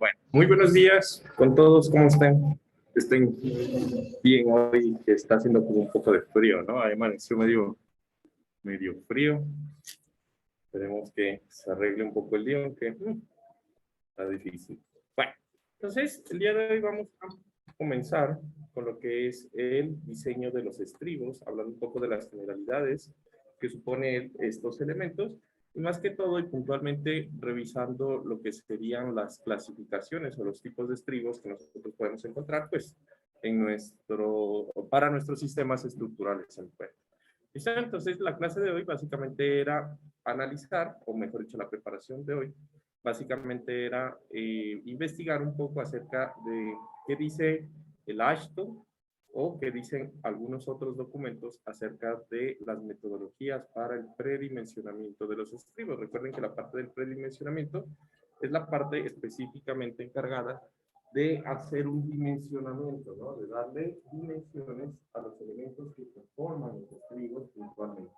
Bueno, muy buenos días con todos, ¿cómo están? Estén bien hoy, que está haciendo como un poco de frío, ¿no? Ahí amaneció medio frío. Esperemos que se arregle un poco el día, aunque está difícil. Bueno, entonces el día de hoy vamos a comenzar con lo que es el diseño de los estribos, hablando un poco de las generalidades que supone estos elementos, y más que todo y puntualmente revisando lo que serían las clasificaciones o los tipos de estribos que nosotros podemos encontrar, pues, para nuestros sistemas estructurales en cuenta. Entonces, la clase de hoy básicamente era analizar, o mejor dicho, la preparación de hoy, básicamente era investigar un poco acerca de qué dice el AASHTO o qué dicen algunos otros documentos acerca de las metodologías para el predimensionamiento de los estribos. Recuerden que la parte del predimensionamiento es la parte específicamente encargada de hacer un dimensionamiento, ¿no? De darle dimensiones a los elementos que conforman los estribos puntualmente.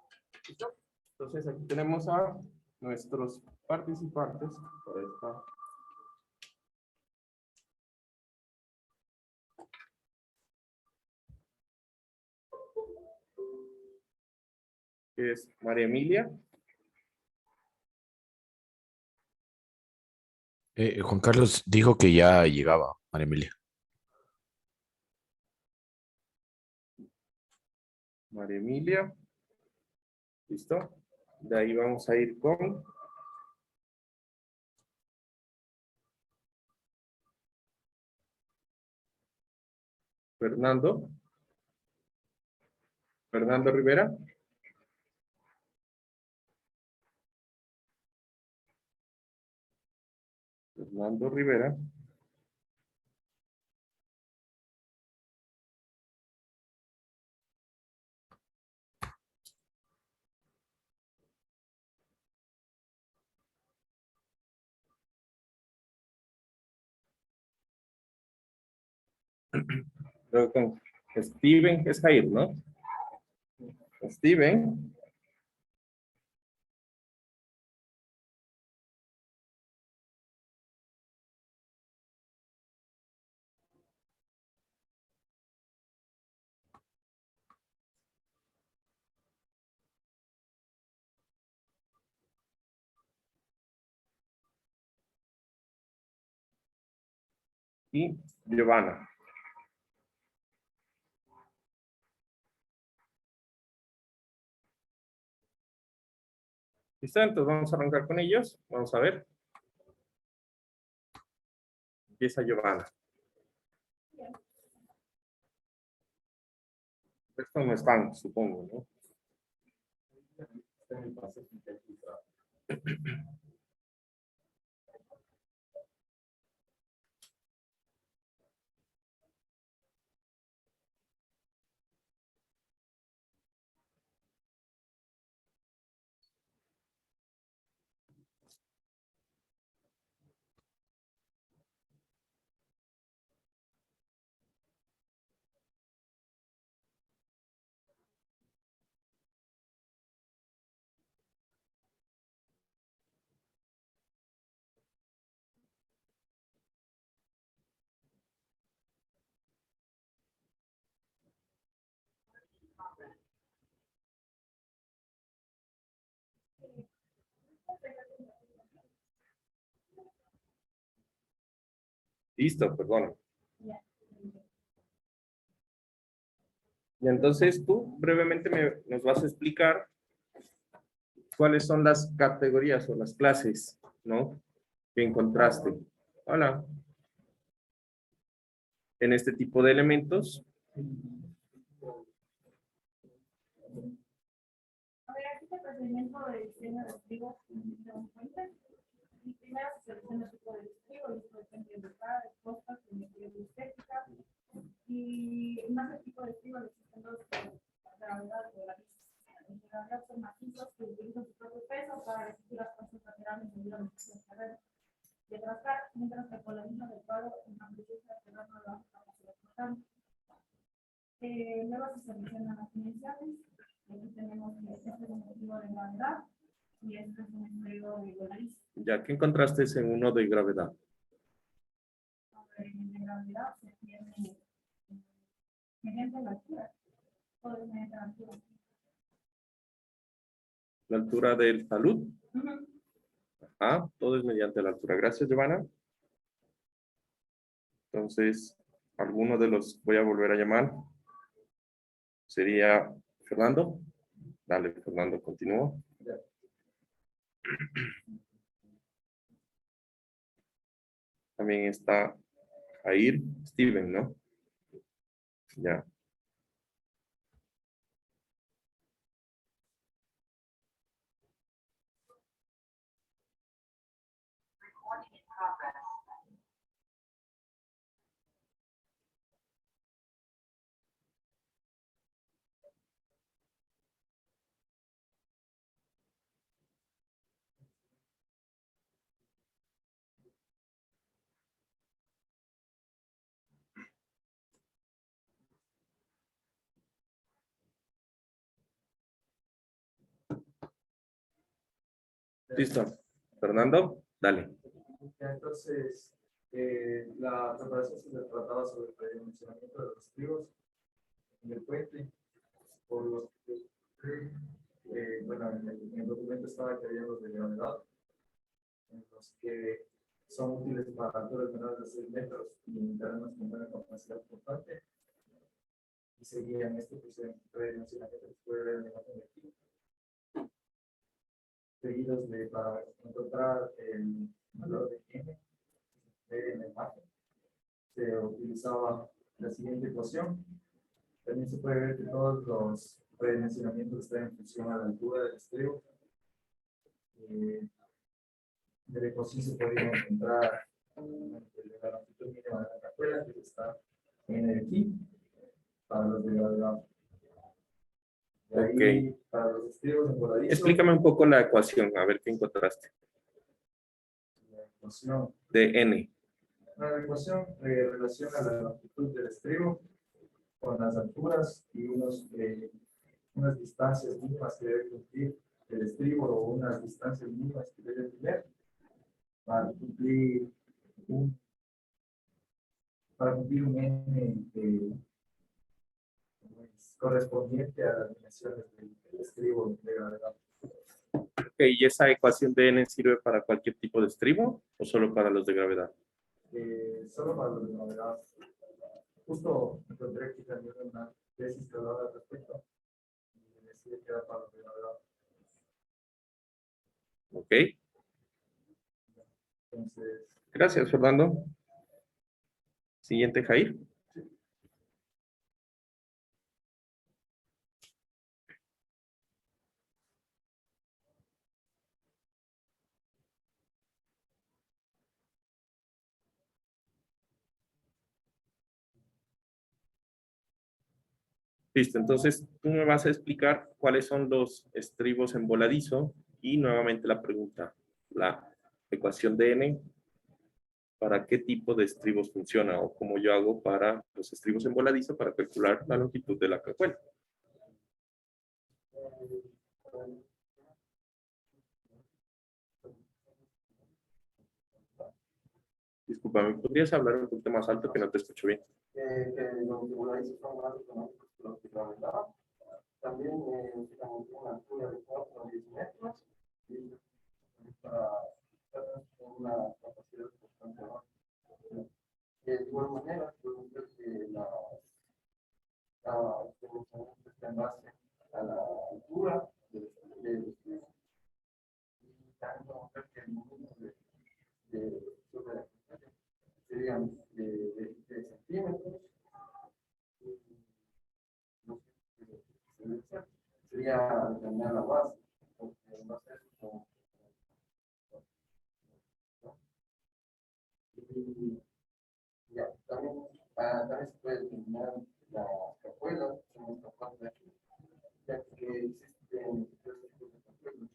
¿Listo? Entonces aquí tenemos a nuestros participantes para esta. Que es María Emilia. Juan Carlos dijo que ya llegaba, María Emilia. María Emilia. ¿Listo? De ahí vamos a ir con Fernando. Fernando Rivera. Fernando Rivera. Luego con Steven, es Jair, ¿no? Steven. Y Giovanna. ¿Listo? Entonces vamos a arrancar con ellos. Vamos a ver. Empieza Giovanna. Estos no están, supongo, ¿no? Listo, perdón. Y entonces tú brevemente nos vas a explicar cuáles son las categorías o las clases, ¿no? Que encontraste. Hola. En este tipo de elementos. A ver, aquí está el procedimiento de diseño de estribos en fuentes. Y primero se selecciona el tipo de estribo, el tipo de fuente local, de costas, geometría estética. Y más el tipo de estribo existen dos gravedades de la vista. En gravedad son macizos que utilizan su propio peso para resistir las fuerzas laterales debido a la carrera de trazar, mientras que con la misma del cuadro en amplitud lateral no lo hace capacidad total. Luego se seleccionan las dimensiones. Aquí tenemos que este es un estribo de gravedad y este es un estribo de Volaris. Ya que encontraste en uno de gravedad. gravedad se tiene mediante la altura. Todo es mediante la altura. La altura del talud. Ujú. Ajá, todo es mediante la altura. Gracias, Giovanna. Entonces, alguno de los voy a volver a llamar. Sería Fernando. Dale, Fernando, continúa. También está Jair, Steven, ¿no? Ya. Listo. Fernando, dale. Entonces, la preparación se trataba sobre el redimensionamiento de los estribos en el puente, por los que, bueno, en el documento estaba que había los de gravedad, en los que son útiles para alturas menores de 6 metros y terrenos con una capacidad importante. Y seguían este redimensionamiento que puede ver en la imagen de aquí. Seguidos de, para encontrar el valor de n en la imagen, se utilizaba la siguiente ecuación. También se puede ver que todos los redimensionamientos están en función a la altura del estribo. De la ecuación se podría encontrar la longitud mínima de la cajuela, que está en el aquí, para los de gravedad. De ahí, Ok. para los estribos en voladizo, Explícame un poco la ecuación, a ver qué encontraste. la ecuación De N. La ecuación relaciona la longitud del estribo con las alturas y unas distancias mínimas que debe cumplir el estribo o unas distancias mínimas que debe tener para cumplir un n correspondiente a las dimensiones del estribo de gravedad. Ok, ¿y esa ecuación de N sirve para cualquier tipo de estribo o solo para los de gravedad? Solo para los de gravedad. Justo encontré aquí también una tesis que hablaba al respecto y decía que era para los de gravedad. Ok, Entonces, gracias, Fernando. Siguiente, Jair. Listo, entonces tú me vas a explicar cuáles son los estribos en voladizo y nuevamente la pregunta, la ecuación de N, ¿para qué tipo de estribos funciona o cómo yo hago para los estribos en voladizo para calcular la longitud de la cajuela? Disculpa, ¿me podrías hablar un poquito más alto que no te escucho bien? los reguladizos son más económicos que los de gravedad. También necesitamos una altura de 4 a 10 metros y para una capacidad bastante baja. De igual manera, podemos ver que la está en base a la altura del estribo. Y también podemos ver que el movimiento sobre la pantalla serían de 23 centímetros. Sería determinar la base, porque va a ser como. Y ya, también se puede determinar la cajuela, como esta parte de aquí, ya que existen tres tipos de cajuelas.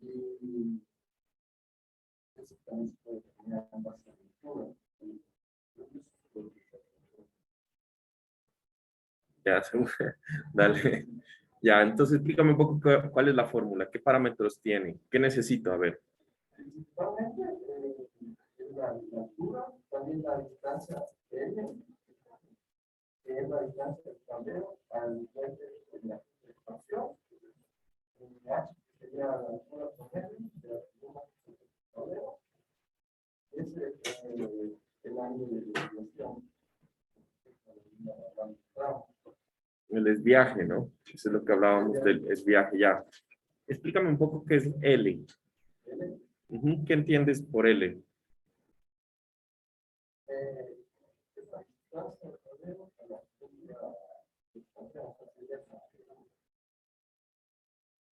Y eso también se puede determinar en base a la altura. Ya, dale. Ya, entonces explícame un poco cuál es la fórmula, qué parámetros tiene, qué necesito, a ver. principalmente es la altura, también la distancia L, que es la distancia del tablero al frente de la expansión. H sería la altura promedio de la pluma del tablero. Ese es el ángulo de desviación. El desviaje, ¿no? Eso es lo que hablábamos del desviaje ya. Explícame un poco qué es L. Ujú, ¿qué entiendes por L?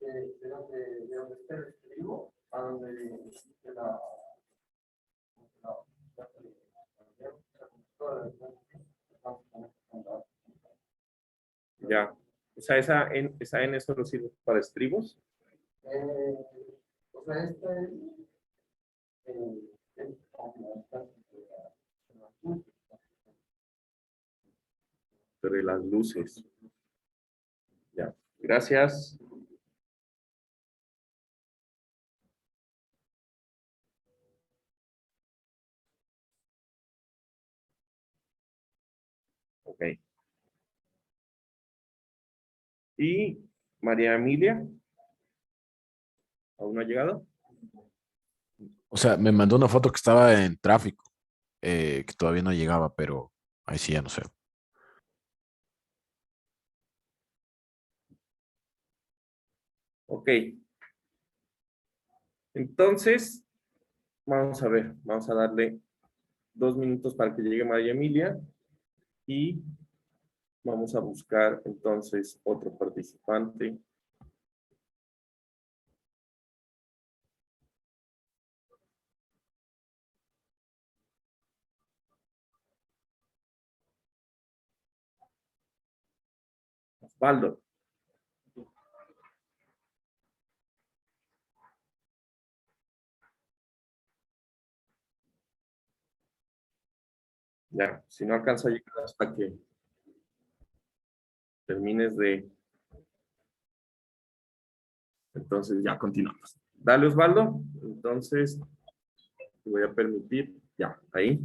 De donde está el estribo a donde de la Ya. O sea, esa N solo sirve para estribos. o sea, esta es Pero de las luces. Ya. Gracias. Ok. Y María Emilia. ¿Aún no ha llegado? O sea, me mandó una foto que estaba en tráfico, que todavía no llegaba, pero ahí sí ya no sé. Ok. Entonces, vamos a ver. Vamos a darle 2 minutos para que llegue María Emilia. Y vamos a buscar entonces otro participante. Osvaldo. Ya, si no alcanza a llegar hasta que termines de... Entonces ya continuamos. Dale, Osvaldo. Entonces, te voy a permitir. Ya, ahí.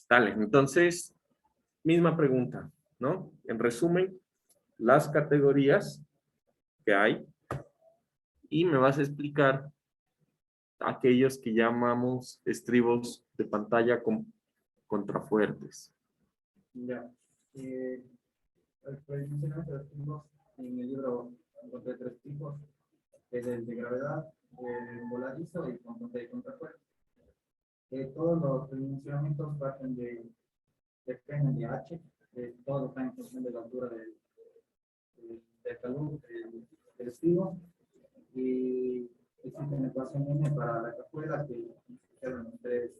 Dale, entonces, misma pregunta, ¿no? En resumen, las categorías que hay y me vas a explicar aquellos que llamamos estribos de pantalla con contrafuertes. Ya. Tradicionalmente los tipos en el libro encontré 3 tipos, que es el de gravedad, el voladizo y con de contrafuerza. Todos los dimensionamientos parten dependen de H, todo está en función de la altura del talud, del estribo, y existen ecuaciones para la cajuela que quedan los 3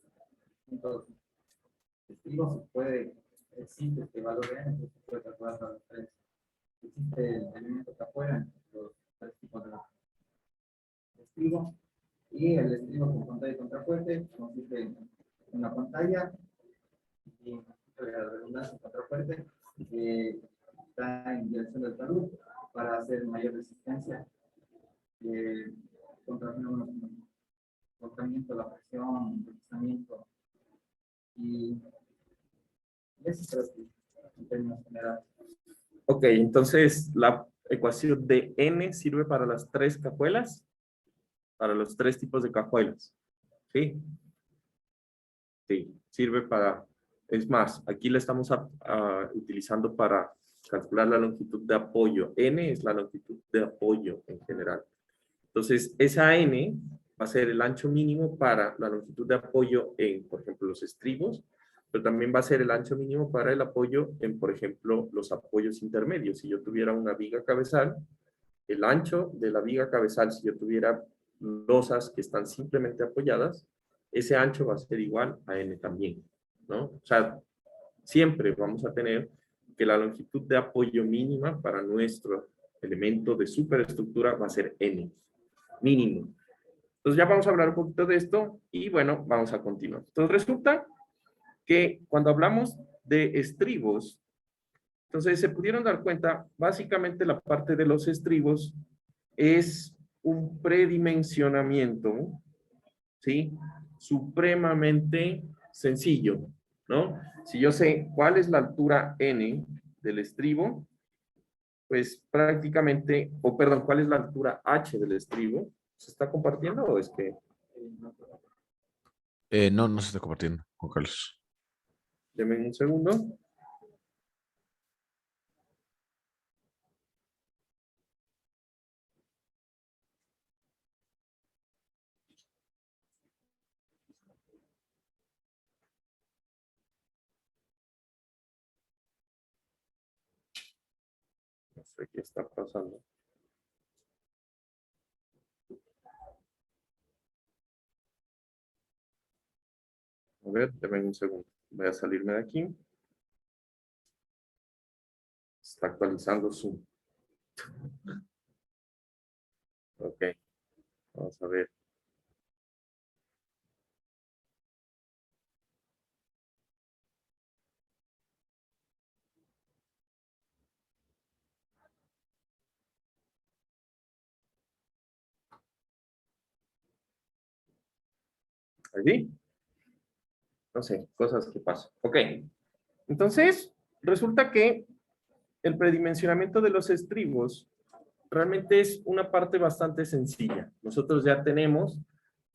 puntos estribos, existe este valor de n, se puede calcular para los 3. Existe el elemento cajuela en los 3 tipos de estribo, y el estribo con pantalla y contrafuerte consiste en una pantalla y la redundancia contrafuerte está en dirección del talud para hacer mayor resistencia contra fenómenos como cortamiento, la presión, deslizamiento y eso creo que en términos generales. Ok, entonces la ecuación de N sirve para las 3 cajuelas, para los 3 tipos de cajuelas. ¿Sí? Sí, sirve para, es más, aquí la estamos utilizando para calcular la longitud de apoyo. N es la longitud de apoyo en general. Entonces, esa N va a ser el ancho mínimo para la longitud de apoyo en, por ejemplo, los estribos, pero también va a ser el ancho mínimo para el apoyo en, por ejemplo, los apoyos intermedios. Si yo tuviera una viga cabezal, el ancho de la viga cabezal, si yo tuviera losas que están simplemente apoyadas, ese ancho va a ser igual a n también, ¿no? O sea, siempre vamos a tener que la longitud de apoyo mínima para nuestro elemento de superestructura va a ser n, mínimo. Entonces ya vamos a hablar un poquito de esto y bueno, vamos a continuar. Entonces resulta que cuando hablamos de estribos, entonces se pudieron dar cuenta, básicamente la parte de los estribos es un predimensionamiento, ¿sí? Supremamente sencillo, ¿no? Si yo sé cuál es la altura n del estribo, pues prácticamente, o perdón, cuál es la altura h del estribo, ¿se está compartiendo o es que? No, no se está compartiendo, Juan Carlos. Deme un segundo. No sé qué está pasando. A ver, deme un segundo. Voy a salirme de aquí. Está actualizando Zoom. Ok, vamos a ver. ¿Allí? No sé, cosas que pasan. Ok, entonces resulta que el predimensionamiento de los estribos realmente es una parte bastante sencilla. Nosotros ya tenemos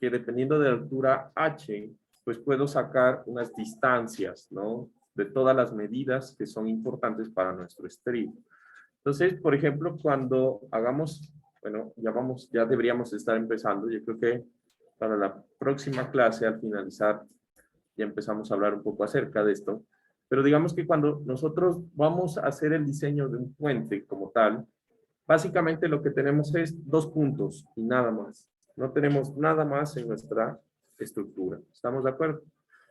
que dependiendo de la altura h, pues puedo sacar unas distancias, ¿no? De todas las medidas que son importantes para nuestro estribo. Entonces, por ejemplo, cuando hagamos, bueno, ya deberíamos estar empezando. Yo creo que para la próxima clase, al finalizar, ya empezamos a hablar un poco acerca de esto. Pero digamos que cuando nosotros vamos a hacer el diseño de un puente como tal, básicamente lo que tenemos es 2 puntos y nada más. No tenemos nada más en nuestra estructura. ¿Estamos de acuerdo?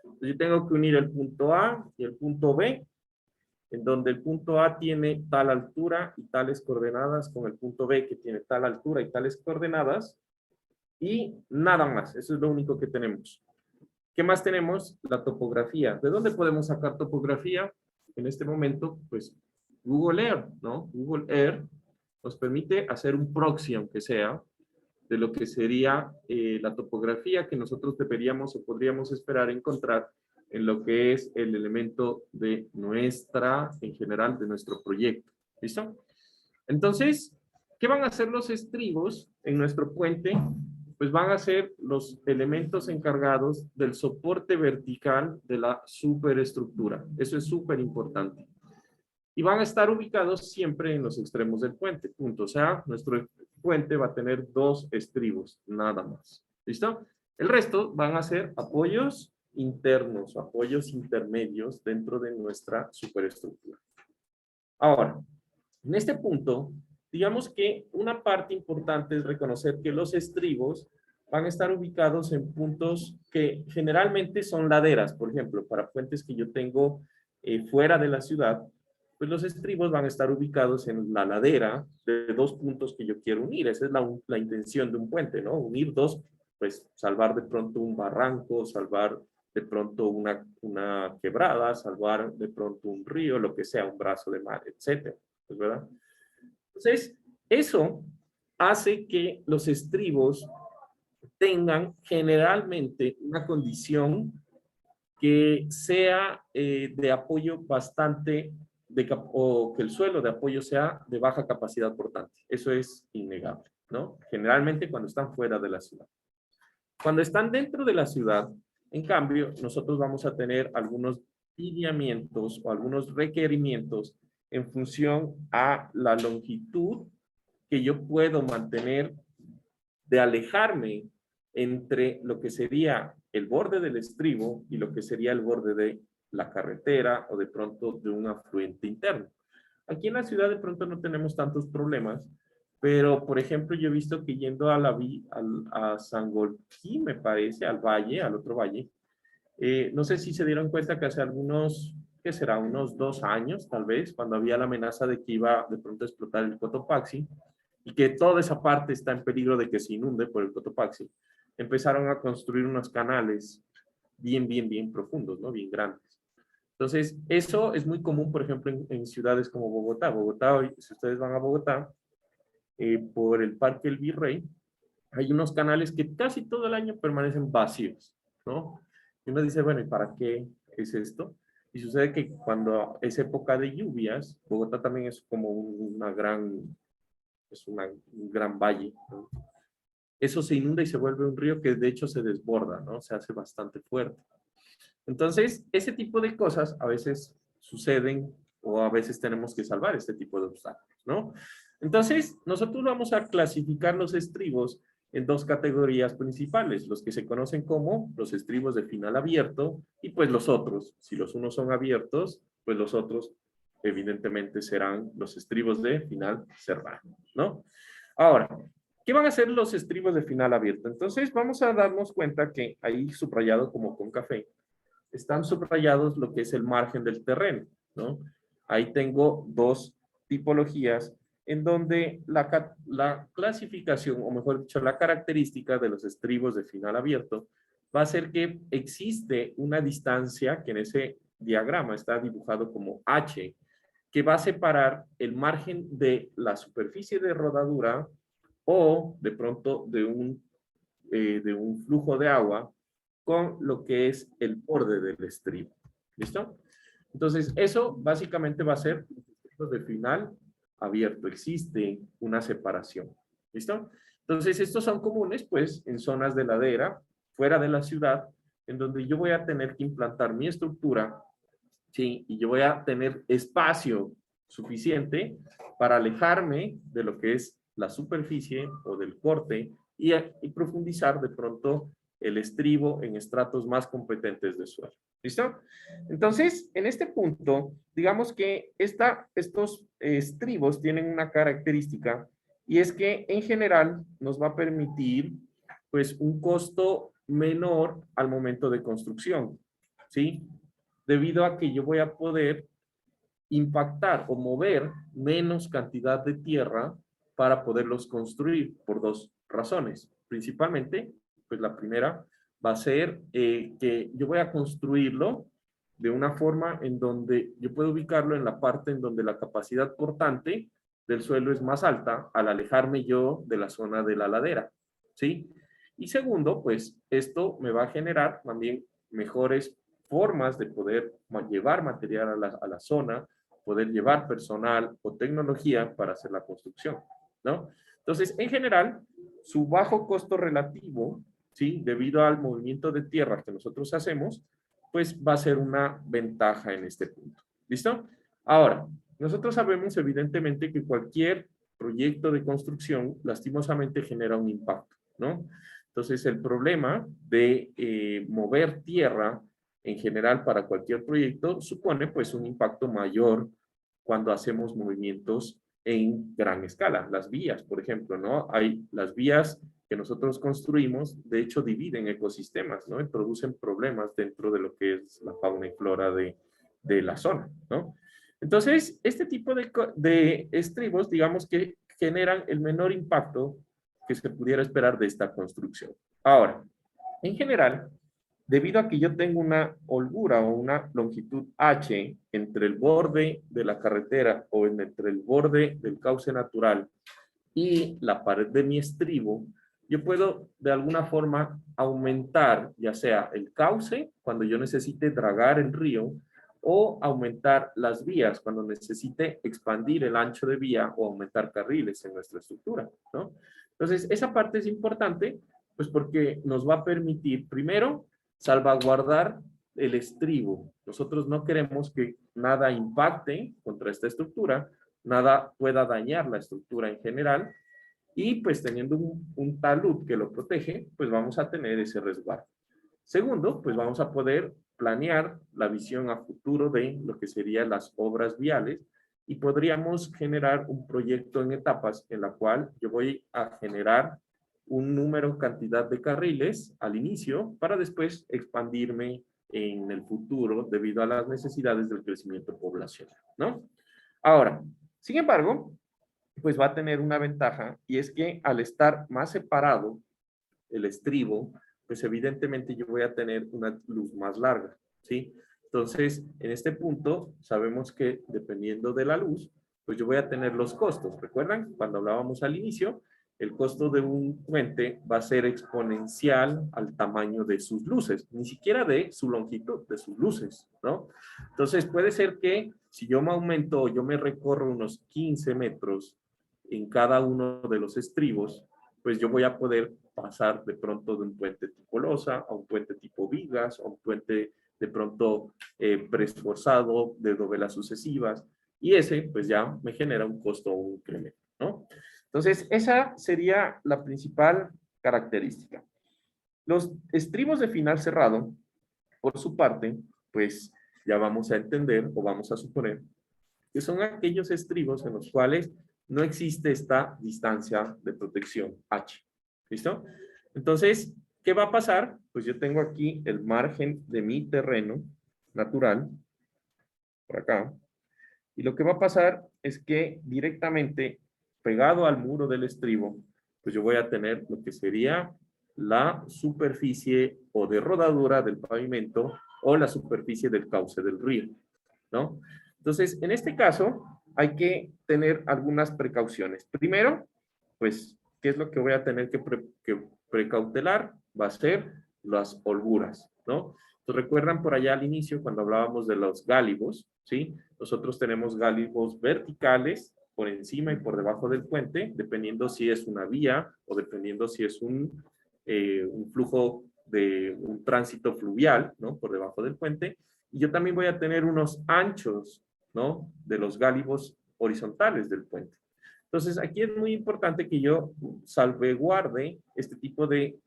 Entonces, yo tengo que unir el punto A y el punto B, en donde el punto A tiene tal altura y tales coordenadas con el punto B que tiene tal altura y tales coordenadas y nada más. Eso es lo único que tenemos. ¿Qué más tenemos? La topografía. ¿De dónde podemos sacar topografía? En este momento, pues Google Earth, ¿no? Google Earth nos permite hacer un proxy, aunque sea, de lo que sería la topografía que nosotros deberíamos o podríamos esperar encontrar en lo que es el elemento de nuestra, en general, de nuestro proyecto. ¿Listo? Entonces, ¿qué van a hacer los estribos en nuestro puente? Pues van a ser los elementos encargados del soporte vertical de la superestructura. Eso es súper importante. Y van a estar ubicados siempre en los extremos del puente, punto. O sea, nuestro puente va a tener 2 estribos, nada más. ¿Listo? El resto van a ser apoyos internos, apoyos intermedios dentro de nuestra superestructura. Ahora, en este punto, digamos que una parte importante es reconocer que los estribos van a estar ubicados en puntos que generalmente son laderas. Por ejemplo, para puentes que yo tengo fuera de la ciudad, pues los estribos van a estar ubicados en la ladera de 2 puntos que yo quiero unir. Esa es la intención de un puente, ¿no? Unir 2, pues salvar de pronto un barranco, salvar de pronto una quebrada, salvar de pronto un río, lo que sea, un brazo de mar, etcétera. ¿Es verdad? Entonces, eso hace que los estribos tengan generalmente una condición que sea de apoyo bastante, o que el suelo de apoyo sea de baja capacidad portante. Eso es innegable, ¿no? Generalmente cuando están fuera de la ciudad. Cuando están dentro de la ciudad, en cambio, nosotros vamos a tener algunos lineamientos o algunos requerimientos en función a la longitud que yo puedo mantener de alejarme entre lo que sería el borde del estribo y lo que sería el borde de la carretera o de pronto de un afluente interno. Aquí en la ciudad de pronto no tenemos tantos problemas, pero por ejemplo yo he visto que yendo a a Sangolquí, me parece, al valle, al otro valle, no sé si se dieron cuenta que hace algunos, ¿qué será? Unos 2 años tal vez, cuando había la amenaza de que iba de pronto a explotar el Cotopaxi y que toda esa parte está en peligro de que se inunde por el Cotopaxi, empezaron a construir unos canales bien profundos, ¿no? Bien grandes. Entonces, eso es muy común, por ejemplo, en ciudades como Bogotá. Bogotá, hoy, si ustedes van a Bogotá, por el Parque El Virrey, hay unos canales que casi todo el año permanecen vacíos, ¿no? Y uno dice, bueno, ¿y para qué es esto? Y sucede que cuando es época de lluvias, Bogotá también es como un gran valle, ¿no? Eso se inunda y se vuelve un río que de hecho se desborda, ¿no? Se hace bastante fuerte. Entonces, ese tipo de cosas a veces suceden o a veces tenemos que salvar este tipo de obstáculos, ¿no? Entonces, nosotros vamos a clasificar los estribos en dos categorías principales, los que se conocen como los estribos de final abierto y pues los otros. Si los unos son abiertos, pues los otros evidentemente serán los estribos de final cerrado, ¿no? Ahora, ¿qué van a ser los estribos de final abierto? Entonces, vamos a darnos cuenta que ahí subrayado como con café, están subrayados lo que es el margen del terreno, ¿no? Ahí tengo dos tipologías en donde la clasificación, o mejor dicho, la característica de los estribos de final abierto va a ser que existe una distancia que en ese diagrama está dibujado como H, que va a separar el margen de la superficie de rodadura o de pronto de un flujo de agua con lo que es el borde del estribo. ¿Listo? Entonces, eso básicamente va a ser de final abierto. Existe una separación. ¿Listo? Entonces, estos son comunes, pues, en zonas de ladera, fuera de la ciudad, en donde yo voy a tener que implantar mi estructura, ¿sí? Y yo voy a tener espacio suficiente para alejarme de lo que es la superficie o del corte y profundizar de pronto el estribo en estratos más competentes de suelo. ¿Listo? Entonces, en este punto, digamos que estos estribos tienen una característica y es que en general nos va a permitir pues un costo menor al momento de construcción, ¿sí? Debido a que yo voy a poder impactar o mover menos cantidad de tierra para poderlos construir por dos razones. Principalmente, pues la primera va a ser que yo voy a construirlo de una forma en donde yo puedo ubicarlo en la parte en donde la capacidad portante del suelo es más alta al alejarme yo de la zona de la ladera, ¿sí? Y segundo, pues esto me va a generar también mejores formas de poder llevar material a la zona, poder llevar personal o tecnología para hacer la construcción, ¿no? Entonces, en general, su bajo costo relativo, ¿sí? Debido al movimiento de tierra que nosotros hacemos, pues va a ser una ventaja en este punto. ¿Listo? Ahora, nosotros sabemos evidentemente que cualquier proyecto de construcción lastimosamente genera un impacto, ¿no? Entonces, el problema de mover tierra en general para cualquier proyecto supone pues un impacto mayor cuando hacemos movimientos en gran escala. Las vías, por ejemplo, ¿no? Hay las vías que nosotros construimos, de hecho dividen ecosistemas, ¿no? Y producen problemas dentro de lo que es la fauna y flora de la zona, ¿no? Entonces, este tipo de estribos, digamos que generan el menor impacto que se pudiera esperar de esta construcción. Ahora, en general, debido a que yo tengo una holgura o una longitud H entre el borde de la carretera o entre el borde del cauce natural y la pared de mi estribo, yo puedo de alguna forma aumentar ya sea el cauce cuando yo necesite dragar el río o aumentar las vías cuando necesite expandir el ancho de vía o aumentar carriles en nuestra estructura, ¿no? Entonces, esa parte es importante, pues porque nos va a permitir, primero, salvaguardar el estribo. Nosotros no queremos que nada impacte contra esta estructura, nada pueda dañar la estructura en general, Y pues teniendo un talud que lo protege, pues vamos a tener ese resguardo. Segundo, pues vamos a poder planear la visión a futuro de lo que serían las obras viales y podríamos generar un proyecto en etapas en la cual yo voy a generar un número, cantidad de carriles al inicio para después expandirme en el futuro debido a las necesidades del crecimiento poblacional, ¿no? Ahora, sin embargo, pues va a tener una ventaja y es que al estar más separado el estribo, pues evidentemente yo voy a tener una luz más larga, ¿sí? Entonces, en este punto, sabemos que dependiendo de la luz, pues yo voy a tener los costos. ¿Recuerdan? Cuando hablábamos al inicio, el costo de un puente va a ser exponencial al tamaño de sus luces, ni siquiera de su longitud, de sus luces, ¿no? Entonces, puede ser que si yo me aumento, yo me recorro unos 15 metros en cada uno de los estribos, pues yo voy a poder pasar de pronto de un puente tipo losa a un puente tipo vigas, a un puente de pronto preesforzado de dovelas sucesivas, y ese pues ya me genera un costo o un incremento, ¿no? Entonces, esa sería la principal característica. Los estribos de final cerrado, por su parte, pues ya vamos a entender o vamos a suponer que son aquellos estribos en los cuales no existe esta distancia de protección H. ¿Listo? Entonces, ¿qué va a pasar? Pues yo tengo aquí el margen de mi terreno natural, por acá, y lo que va a pasar es que directamente pegado al muro del estribo, pues yo voy a tener lo que sería la superficie o de rodadura del pavimento o la superficie del cauce del río, ¿no? Entonces, en este caso, hay que tener algunas precauciones. Primero, pues, ¿qué es lo que voy a tener que precautelar? Va a ser las holguras, ¿no? Entonces, recuerdan por allá al inicio cuando hablábamos de los gálibos, ¿sí? Nosotros tenemos gálibos verticales por encima y por debajo del puente, dependiendo si es una vía o dependiendo si es un flujo de un tránsito fluvial, ¿no? Por debajo del puente. Y yo también voy a tener unos anchos, ¿no? De los gálibos horizontales del puente. Entonces, aquí es muy importante que yo salvaguarde este tipo de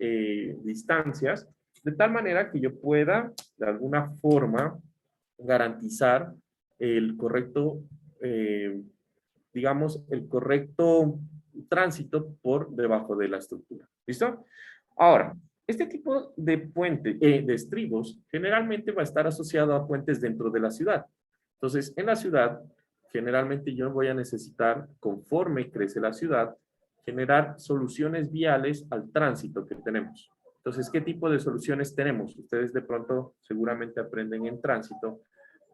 distancias, de tal manera que yo pueda, de alguna forma, garantizar el correcto, digamos, el correcto tránsito por debajo de la estructura. ¿Listo? Ahora, este tipo de puente, de estribos, generalmente va a estar asociado a puentes dentro de la ciudad. Entonces, en la ciudad, generalmente yo voy a necesitar, conforme crece la ciudad, generar soluciones viales al tránsito que tenemos. Entonces, ¿qué tipo de soluciones tenemos? Ustedes de pronto seguramente aprenden en tránsito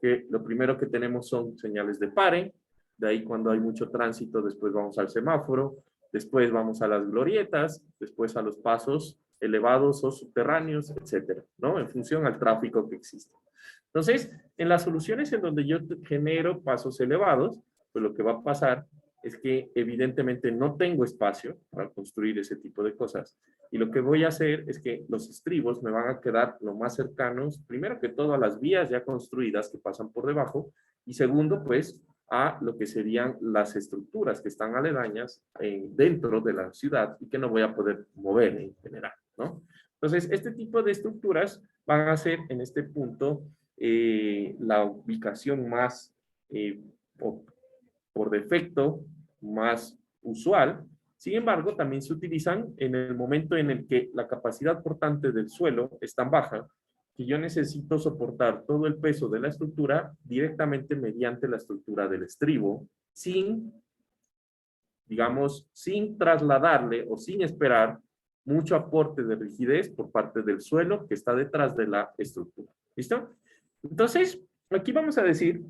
que lo primero que tenemos son señales de pare, de ahí cuando hay mucho tránsito, después vamos al semáforo, después vamos a las glorietas, después a los pasos elevados o subterráneos, etcétera, ¿no? En función al tráfico que existe. Entonces, en las soluciones en donde yo genero pasos elevados, pues lo que va a pasar es que evidentemente no tengo espacio para construir ese tipo de cosas. Y lo que voy a hacer es que los estribos me van a quedar lo más cercanos, primero que todo a las vías ya construidas que pasan por debajo, y segundo, pues, a lo que serían las estructuras que están aledañas dentro de la ciudad y que no voy a poder mover en general, ¿no? Entonces, este tipo de estructuras van a ser en este punto la ubicación más, por defecto, más usual. Sin embargo, también se utilizan en el momento en el que la capacidad portante del suelo es tan baja que yo necesito soportar todo el peso de la estructura directamente mediante la estructura del estribo, sin, digamos, sin trasladarle o sin esperar mucho aporte de rigidez por parte del suelo que está detrás de la estructura. ¿Listo? Entonces, aquí vamos a decir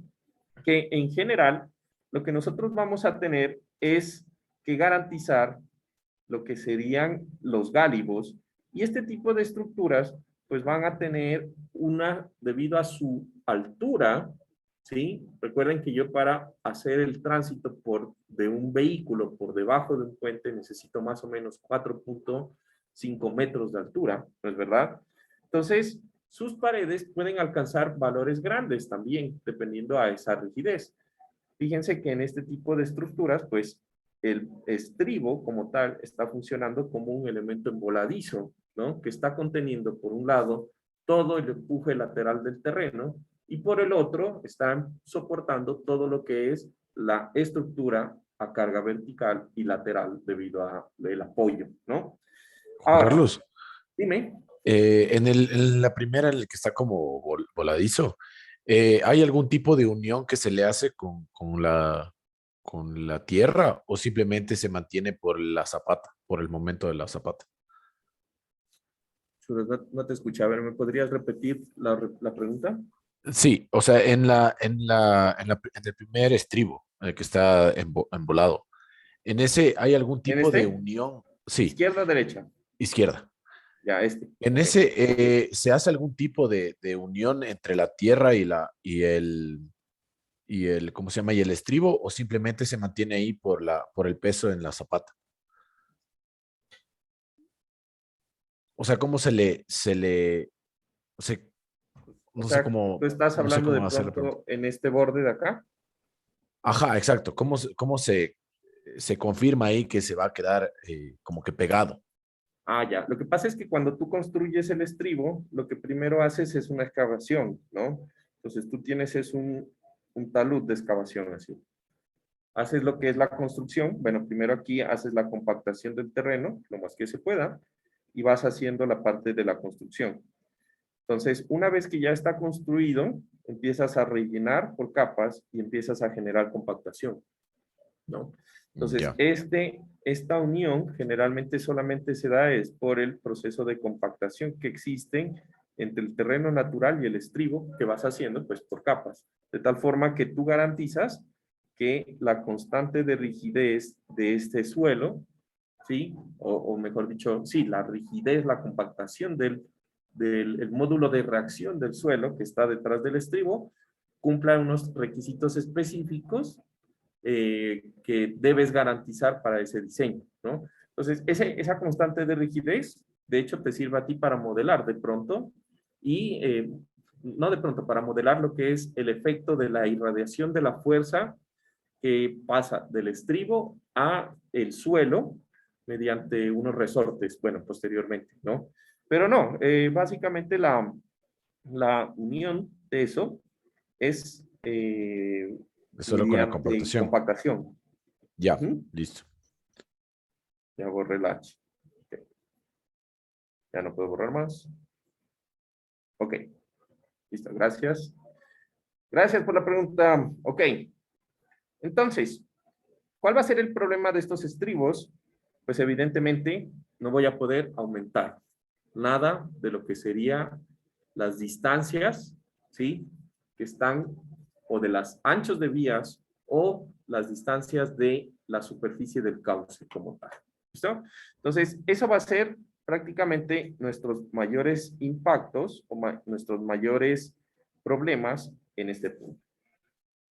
que en general lo que nosotros vamos a tener es que garantizar lo que serían los gálibos y este tipo de estructuras pues van a tener una, debido a su altura, ¿sí? Recuerden que yo para hacer el tránsito de un vehículo por debajo de un puente necesito más o menos 4.5 metros de altura, ¿no es verdad? Entonces, sus paredes pueden alcanzar valores grandes también, dependiendo a esa rigidez. Fíjense que en este tipo de estructuras, pues, el estribo como tal está funcionando como un elemento emboladizo, ¿no? Que está conteniendo por un lado todo el empuje lateral del terreno y por el otro están soportando todo lo que es la estructura a carga vertical y lateral debido al apoyo, ¿no? Juan Ahora, Carlos, dime. en la primera, en el que está como voladizo, ¿hay algún tipo de unión que se le hace con la tierra o simplemente se mantiene por la zapata, por el momento de la zapata? No te escuché. A ver, ¿me podrías repetir la pregunta? Sí, o sea, en el primer estribo, el que está embolado, ¿en ese hay algún ¿En tipo de este? unión? Sí, ¿Izquierda o derecha? izquierda. Ya, este. En Ok. ese, ¿se hace algún tipo de unión entre la tierra y el, ¿cómo se llama? Y el estribo, o simplemente se mantiene ahí por el peso en la zapata? O sea, ¿cómo o sea, O no sé sea, cómo, tú estás no sé hablando de cómo hacer la pregunta. pronto en este borde de acá. Ajá, exacto. ¿Cómo se confirma ahí que se va a quedar como que pegado? Ah, ya. Lo que pasa es que cuando tú construyes el estribo, lo que primero haces es una excavación, ¿no? Entonces tú tienes es un talud de excavación así. Haces lo que es la construcción. Bueno, primero aquí haces la compactación del terreno, lo más que se pueda, y vas haciendo la parte de la construcción. Entonces, una vez que ya está construido, empiezas a rellenar por capas y empiezas a generar compactación, ¿no? Entonces, Ya, esta unión generalmente solamente se da es por el proceso de compactación que existen entre el terreno natural y el estribo que vas haciendo, pues, por capas. De tal forma que tú garantizas que la constante de rigidez de este suelo, ¿sí? O mejor dicho, sí, la rigidez, la compactación del módulo de reacción del suelo que está detrás del estribo, cumpla unos requisitos específicos que debes garantizar para ese diseño, ¿no? Entonces, esa constante de rigidez, de hecho, te sirve a ti para modelar de pronto y no de pronto, para modelar lo que es el efecto de la irradiación de la fuerza que pasa del estribo a el suelo mediante unos resortes, bueno, posteriormente, ¿no? Pero no, básicamente la unión de eso es solo con la mediante compactación. compactación. Ya, Ujú. listo. Ya borré el H. Ok. Ya no puedo borrar más. Ok, listo, gracias. Gracias por la pregunta. Ok, entonces, ¿cuál va a ser el problema de estos estribos? Pues evidentemente no voy a poder aumentar nada de lo que sería las distancias, ¿sí? Que están o de las anchos de vías o las distancias de la superficie del cauce como tal. ¿Listo? Entonces, eso va a ser prácticamente nuestros mayores impactos o nuestros mayores problemas en este punto.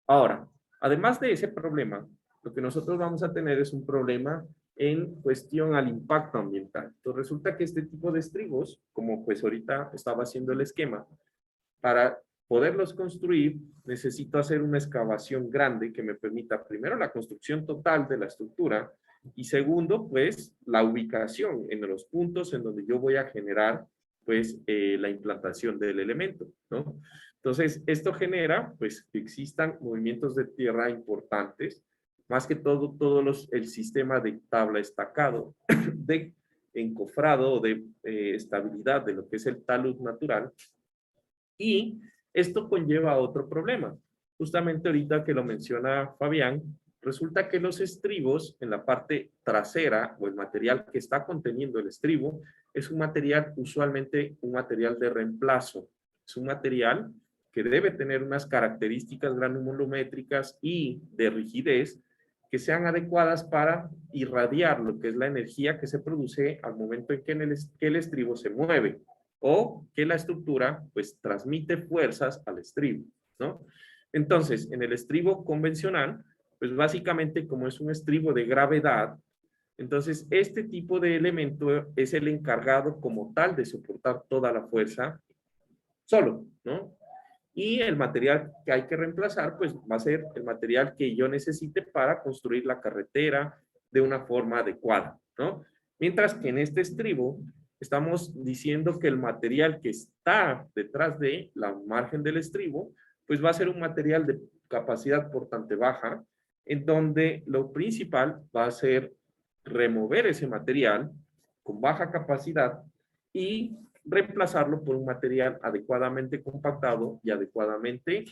Ahora, además de ese problema, lo que nosotros vamos a tener es un problema en cuestión al impacto ambiental. Entonces resulta que este tipo de estribos, como pues ahorita estaba haciendo el esquema, para poderlos construir necesito hacer una excavación grande que me permita primero la construcción total de la estructura y segundo pues la ubicación en los puntos en donde yo voy a generar pues la implantación del elemento, ¿no? Entonces, esto genera, pues, que existan movimientos de tierra importantes, más que todo el sistema de tabla estacado, de encofrado o de estabilidad de lo que es el talud natural. Y esto conlleva otro problema. Justamente ahorita que lo menciona Fabián, resulta que los estribos en la parte trasera o el material que está conteniendo el estribo es un material, usualmente un material de reemplazo. Es un material que debe tener unas características granulométricas y de rigidez que sean adecuadas para irradiar lo que es la energía que se produce al momento en que el estribo se mueve o que la estructura pues transmite fuerzas al estribo, ¿no? Entonces, en el estribo convencional, pues básicamente como es un estribo de gravedad, entonces este tipo de elemento es el encargado como tal de soportar toda la fuerza solo, ¿no? Y el material que hay que reemplazar, pues va a ser el material que yo necesite para construir la carretera, de una forma adecuada, ¿no? Mientras que en este estribo estamos diciendo que el material que está detrás de la margen del estribo, pues va a ser un material de capacidad portante baja, en donde lo principal va a ser remover ese material con baja capacidad y reemplazarlo por un material adecuadamente compactado y adecuadamente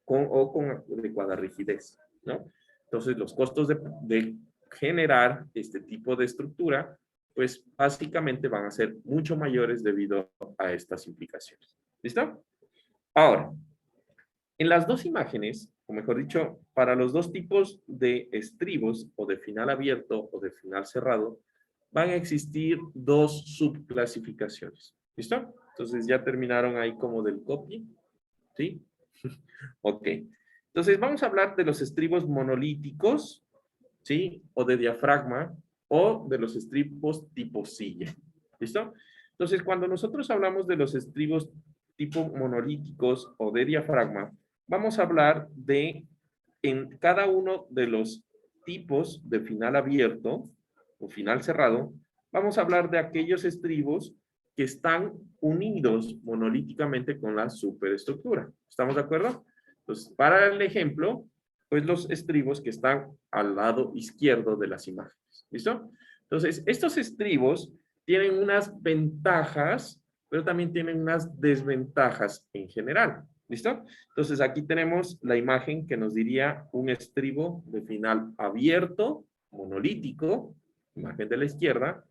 con adecuada rigidez, ¿no? Entonces, los costos de generar este tipo de estructura, pues básicamente van a ser mucho mayores debido a estas implicaciones. ¿Listo? Ahora, en las dos imágenes, o mejor dicho, para los dos tipos de estribos, o de final abierto o de final cerrado, van a existir dos subclasificaciones. ¿Listo? Entonces ya terminaron ahí como del copy. ¿Sí? Ok. Entonces vamos a hablar de los estribos monolíticos, ¿sí? O de diafragma, o de los estribos tipo silla. ¿Listo? Entonces cuando nosotros hablamos de los estribos tipo monolíticos o de diafragma, vamos a hablar de, en cada uno de los tipos de final abierto o final cerrado, vamos a hablar de aquellos estribos que están unidos monolíticamente con la superestructura. ¿Estamos de acuerdo? Entonces, para el ejemplo, pues los estribos que están al lado izquierdo de las imágenes. ¿Listo? Entonces, estos estribos tienen unas ventajas, pero también tienen unas desventajas en general. ¿Listo? Entonces, aquí tenemos la imagen que nos diría un estribo de final abierto, monolítico, imagen de la izquierda,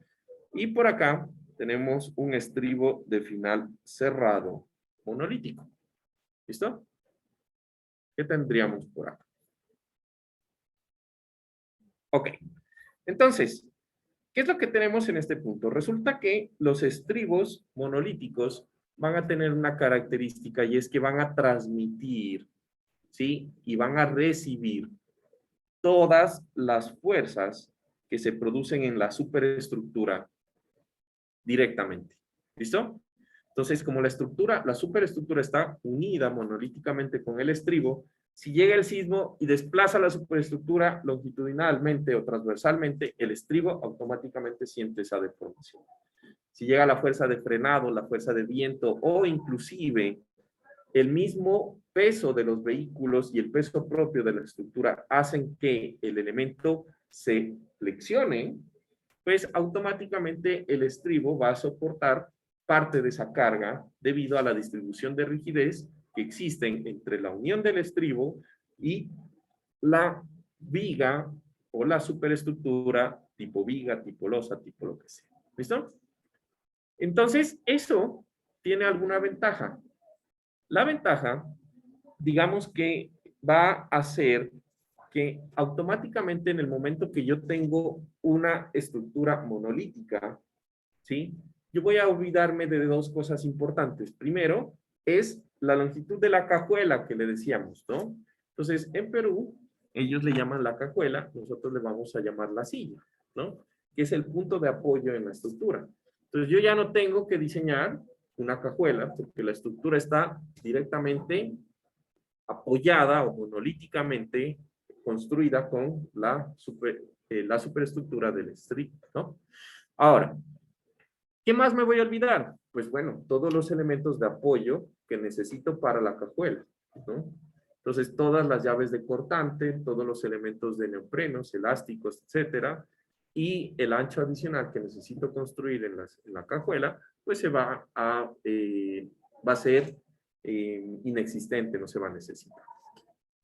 y por acá tenemos un estribo de final cerrado, monolítico. ¿Listo? ¿Qué tendríamos por acá? Ok. Entonces, ¿qué es lo que tenemos en este punto? Resulta que los estribos monolíticos van a tener una característica y es que van a transmitir, ¿sí? Y van a recibir todas las fuerzas que se producen en la superestructura directamente. ¿Listo? Entonces, como la superestructura está unida monolíticamente con el estribo, si llega el sismo y desplaza la superestructura longitudinalmente o transversalmente, el estribo automáticamente siente esa deformación. Si llega la fuerza de frenado, la fuerza de viento o inclusive el mismo peso de los vehículos y el peso propio de la estructura hacen que el elemento se flexione, pues automáticamente el estribo va a soportar parte de esa carga debido a la distribución de rigidez que existen entre la unión del estribo y la viga o la superestructura tipo viga, tipo losa, tipo lo que sea. ¿Listo? Entonces, eso tiene alguna ventaja. La ventaja, digamos que va a ser que automáticamente en el momento que yo tengo una estructura monolítica, ¿sí? Yo voy a olvidarme de dos cosas importantes. Primero, es la longitud de la cajuela que le decíamos, ¿no? Entonces, en Perú, ellos le llaman la cajuela, nosotros le vamos a llamar la silla, ¿no? Que es el punto de apoyo en la estructura. Entonces, yo ya no tengo que diseñar una cajuela, porque la estructura está directamente apoyada o monolíticamente construida con la superestructura del strip, ¿no? Ahora, ¿qué más me voy a olvidar? Pues bueno, todos los elementos de apoyo que necesito para la cajuela, ¿no? Entonces, todas las llaves de cortante, todos los elementos de neoprenos, elásticos, etcétera, y el ancho adicional que necesito construir en la cajuela, pues va a ser inexistente, no se va a necesitar.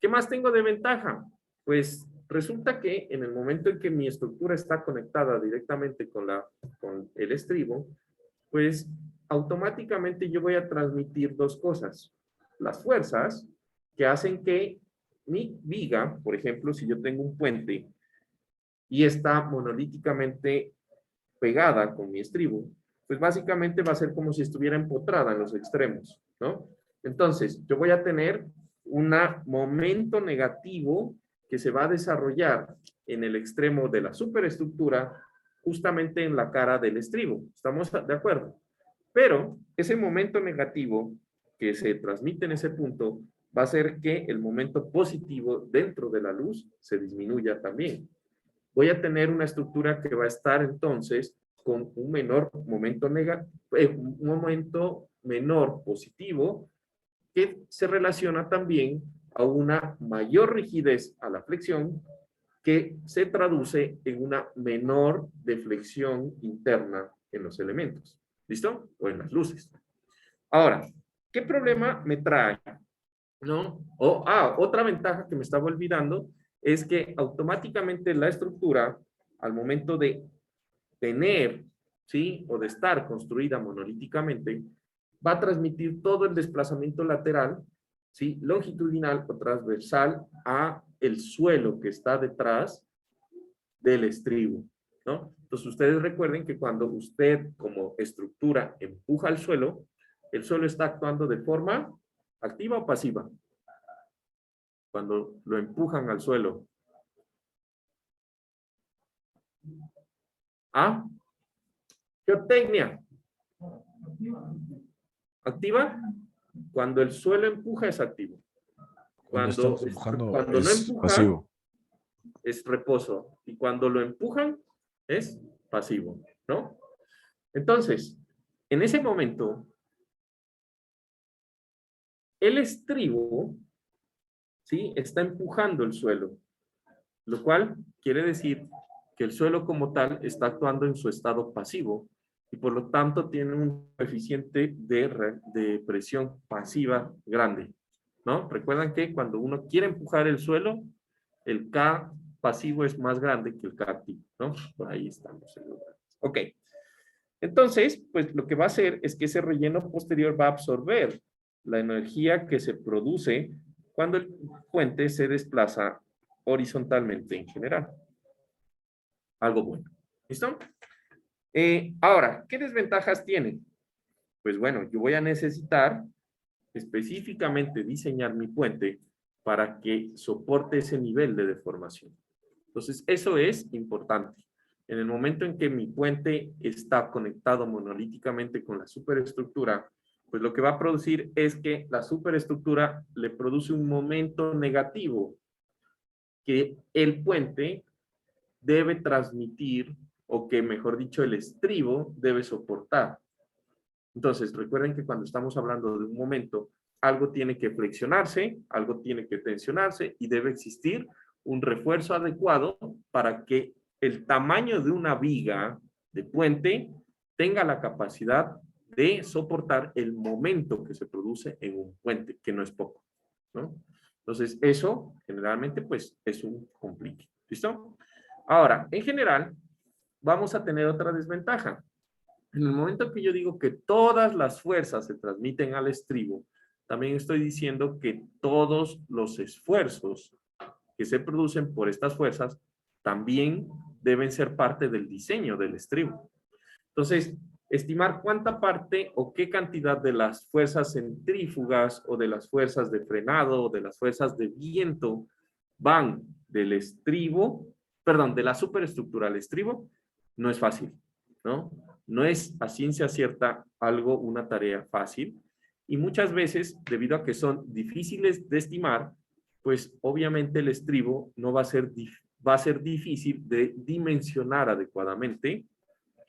¿Qué más tengo de ventaja? Pues resulta que en el momento en que mi estructura está conectada directamente con el estribo, pues automáticamente yo voy a transmitir dos cosas. Las fuerzas que hacen que mi viga, por ejemplo, si yo tengo un puente y está monolíticamente pegada con mi estribo, pues básicamente va a ser como si estuviera empotrada en los extremos, ¿no? Entonces, yo voy a tener un momento negativo que se va a desarrollar en el extremo de la superestructura, justamente en la cara del estribo. ¿Estamos de acuerdo? Pero ese momento negativo que se transmite en ese punto va a hacer que el momento positivo dentro de la luz se disminuya también. voy a tener una estructura que va a estar entonces con un menor momento un momento menor positivo que se relaciona también a una mayor rigidez a la flexión que se traduce en una menor deflexión interna en los elementos. ¿Listo? O en las luces. Ahora, ¿qué problema me trae? ¿No? Otra ventaja que me estaba olvidando es que automáticamente la estructura, al momento de tener, ¿sí? O de estar construida monolíticamente, va a transmitir todo el desplazamiento lateral, ¿sí? Longitudinal o transversal a el suelo que está detrás del estribo, ¿no? Entonces, ustedes recuerden que cuando usted como estructura empuja al suelo, el suelo está actuando de forma activa o pasiva. Cuando lo empujan al suelo. ¿Ah? Geotecnia. ¿Activa? Cuando el suelo empuja es activo. Cuando estamos empujando cuando no es empuja, pasivo. es reposo. Y cuando lo empujan, es pasivo, ¿no? Entonces, en ese momento, el estribo, ¿sí? Está empujando el suelo, lo cual quiere decir que el suelo como tal está actuando en su estado pasivo y por lo tanto tiene un coeficiente de presión pasiva grande, ¿no? Recuerdan que cuando uno quiere empujar el suelo, el K pasivo es más grande que el K activo, ¿no? Por ahí estamos. Ok. Entonces, pues lo que va a hacer es que ese relleno posterior va a absorber la energía que se produce cuando el puente se desplaza horizontalmente en general. Algo bueno. ¿Listo? Ahora, ¿qué desventajas tiene? Pues bueno, yo voy a necesitar específicamente diseñar mi puente para que soporte ese nivel de deformación. Entonces, eso es importante. En el momento en que mi puente está conectado monolíticamente con la superestructura, pues lo que va a producir es que la superestructura le produce un momento negativo que el puente debe transmitir, o que mejor dicho, el estribo debe soportar. Entonces, recuerden que cuando estamos hablando de un momento, algo tiene que flexionarse, algo tiene que tensionarse y debe existir un refuerzo adecuado para que el tamaño de una viga de puente tenga la capacidad de soportar el momento que se produce en un puente, que no es poco, ¿no? Entonces, eso generalmente pues es un complique. ¿Listo? Ahora, en general, vamos a tener otra desventaja. En el momento que yo digo que todas las fuerzas se transmiten al estribo, también estoy diciendo que todos los esfuerzos que se producen por estas fuerzas también deben ser parte del diseño del estribo. Entonces, estimar cuánta parte o qué cantidad de las fuerzas centrífugas o de las fuerzas de frenado o de las fuerzas de viento van del estribo, perdón, de la superestructura al estribo, no es fácil, ¿no? No es a ciencia cierta algo, una tarea fácil, y muchas veces, debido a que son difíciles de estimar, pues obviamente el estribo no va a ser difícil de dimensionar adecuadamente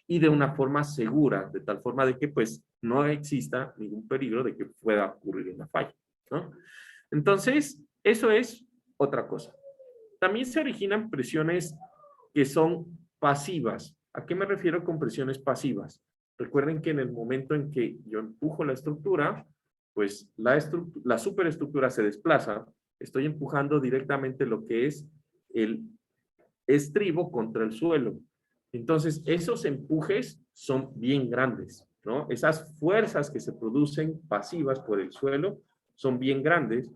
y de una forma segura, de tal forma de que pues no exista ningún peligro de que pueda ocurrir una falla, ¿no? Entonces, eso es otra cosa. También se originan presiones que son pasivas. ¿A qué me refiero con presiones pasivas? Recuerden que en el momento en que yo empujo la estructura, pues la superestructura se desplaza, estoy empujando directamente lo que es el estribo contra el suelo. Entonces, esos empujes son bien grandes, ¿no? Esas fuerzas que se producen pasivas por el suelo son bien grandes.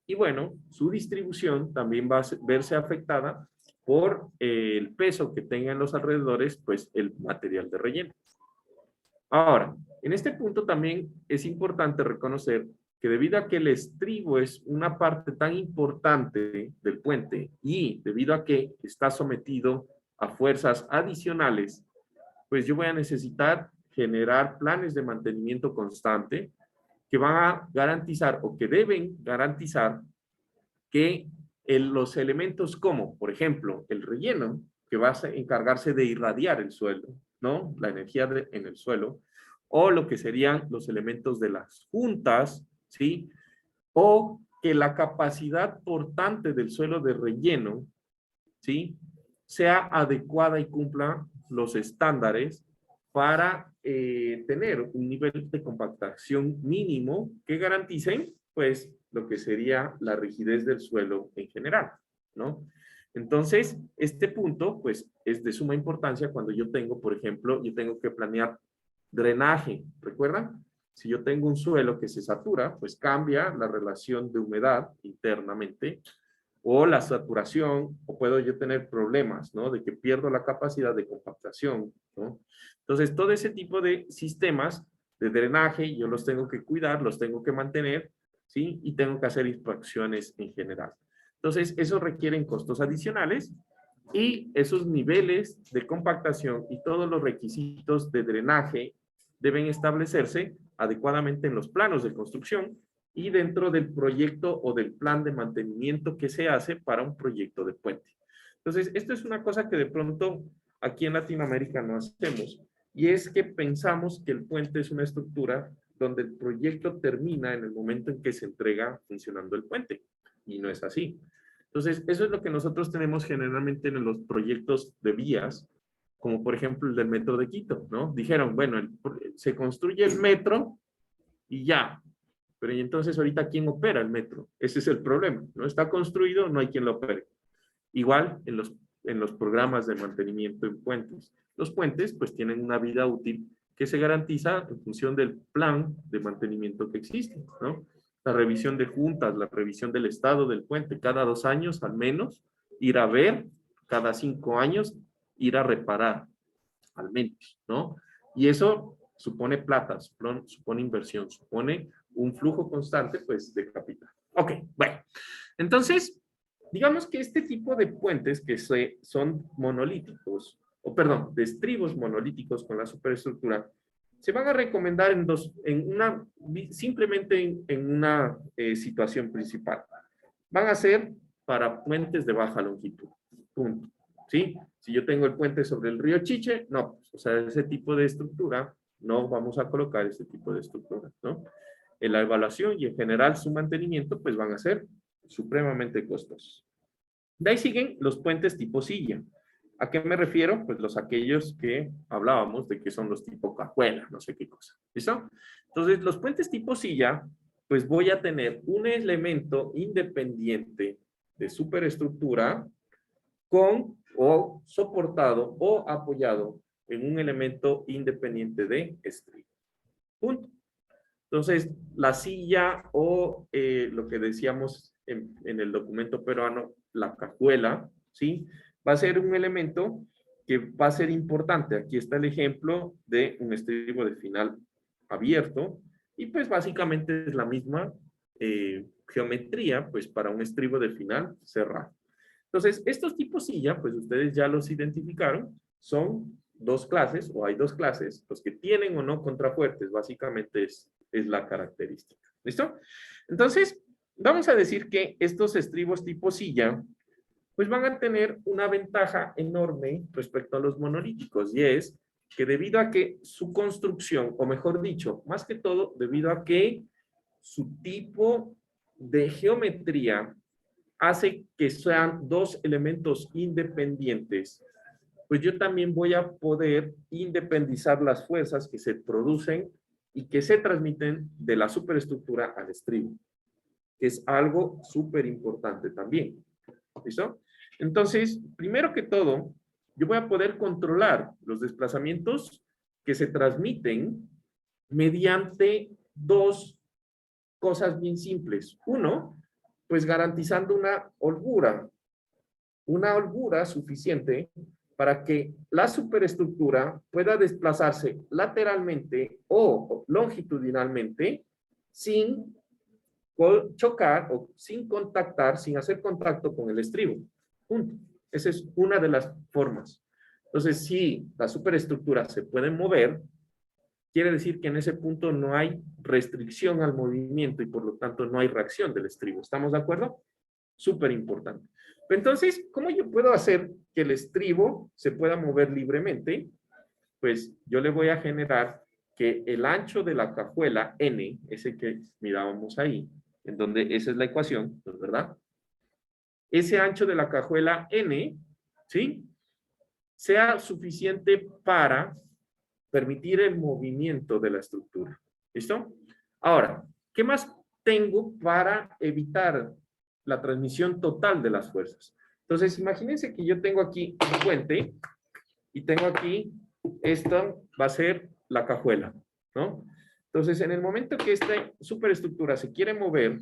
Y bueno, su distribución también va a verse afectada por el peso que tenga en los alrededores, pues el material de relleno. Ahora, en este punto también es importante reconocer que debido a que el estribo es una parte tan importante del puente y debido a que está sometido a fuerzas adicionales, pues yo voy a necesitar generar planes de mantenimiento constante que van a garantizar o que deben garantizar que los elementos como, por ejemplo, el relleno, que va a encargarse de irradiar el suelo, ¿no? La energía en el suelo, o lo que serían los elementos de las juntas, ¿sí? O que la capacidad portante del suelo de relleno, ¿sí? Sea adecuada y cumpla los estándares para tener un nivel de compactación mínimo que garanticen, pues, lo que sería la rigidez del suelo en general, ¿no? Entonces, este punto, pues, es de suma importancia cuando yo tengo, por ejemplo, yo tengo que planear drenaje, ¿recuerdan? Si yo tengo un suelo que se satura, pues cambia la relación de humedad internamente, o la saturación, o puedo yo tener problemas, ¿no? De que pierdo la capacidad de compactación, ¿no? Entonces, todo ese tipo de sistemas de drenaje, yo los tengo que cuidar, los tengo que mantener, ¿sí? Y tengo que hacer inspecciones en general. Entonces, eso requieren costos adicionales y esos niveles de compactación y todos los requisitos de drenaje deben establecerse adecuadamente en los planos de construcción y dentro del proyecto o del plan de mantenimiento que se hace para un proyecto de puente. Entonces, esto es una cosa que de pronto aquí en Latinoamérica no hacemos, y es que pensamos que el puente es una estructura donde el proyecto termina en el momento en que se entrega funcionando el puente, y no es así. Entonces, eso es lo que nosotros tenemos generalmente en los proyectos de vías, como por ejemplo el del metro de Quito, ¿no? Dijeron, bueno, se construye el metro y ya. Pero y entonces ahorita, ¿quién opera el metro? Ese es el problema. No está construido, no hay quien lo opere. Igual en los programas de mantenimiento en puentes. Los puentes pues tienen una vida útil que se garantiza en función del plan de mantenimiento que existe, ¿no? La revisión de juntas, la revisión del estado del puente, cada 2 años al menos, ir a ver, cada 5 años, ir a reparar, al menos, ¿no? Y eso supone plata, supone inversión, supone un flujo constante, pues, de capital. Ok, bueno. Entonces, digamos que este tipo de puentes que son monolíticos, o perdón, de estribos monolíticos con la superestructura, se van a recomendar simplemente en una situación principal. Van a ser para puentes de baja longitud, punto. ¿Sí? Si yo tengo el puente sobre el río Chiche, no, pues, o sea, ese tipo de estructura, no vamos a colocar ese tipo de estructura, ¿no? En la evaluación y en general su mantenimiento, pues van a ser supremamente costosos. De ahí siguen los puentes tipo silla. ¿A qué me refiero? Pues aquellos que hablábamos de que son los tipo cajuela, no sé qué cosa. ¿Listo? Entonces, los puentes tipo silla, pues voy a tener un elemento independiente de superestructura con o soportado o apoyado en un elemento independiente de estribo. Punto. Entonces, la silla o lo que decíamos en el documento peruano, la cajuela, ¿sí? Va a ser un elemento que va a ser importante. Aquí está el ejemplo de un estribo de final abierto y pues básicamente es la misma geometría pues para un estribo de final cerrado. Entonces, estos tipos silla, pues ustedes ya los identificaron, son 2 clases, o hay 2 clases, los que tienen o no contrafuertes, básicamente es la característica. ¿Listo? Entonces, vamos a decir que estos estribos tipo silla, pues van a tener una ventaja enorme respecto a los monolíticos, y es que debido a que su construcción, o mejor dicho, más que todo, debido a que su tipo de geometría hace que sean 2 elementos independientes, pues yo también voy a poder independizar las fuerzas que se producen y que se transmiten de la superestructura al estribo, que es algo súper importante también. ¿Listo? Entonces, primero que todo, yo voy a poder controlar los desplazamientos que se transmiten mediante 2 cosas bien simples. Uno, pues garantizando una holgura suficiente para que la superestructura pueda desplazarse lateralmente o longitudinalmente sin chocar o sin contactar, sin hacer contacto con el estribo. Punto. Esa es una de las formas. Entonces, si la superestructura se puede mover, quiere decir que en ese punto no hay restricción al movimiento y por lo tanto no hay reacción del estribo. ¿Estamos de acuerdo? Súper importante. Entonces, ¿cómo yo puedo hacer que el estribo se pueda mover libremente? Pues yo le voy a generar que el ancho de la cajuela N, ese que mirábamos ahí, en donde esa es la ecuación, ¿verdad? Ese ancho de la cajuela N, ¿sí? Sea suficiente para permitir el movimiento de la estructura. ¿Listo? Ahora, ¿qué más tengo para evitar la transmisión total de las fuerzas? Entonces, imagínense que yo tengo aquí un puente y tengo aquí, esto va a ser la cajuela, ¿no? Entonces, en el momento que esta superestructura se quiere mover,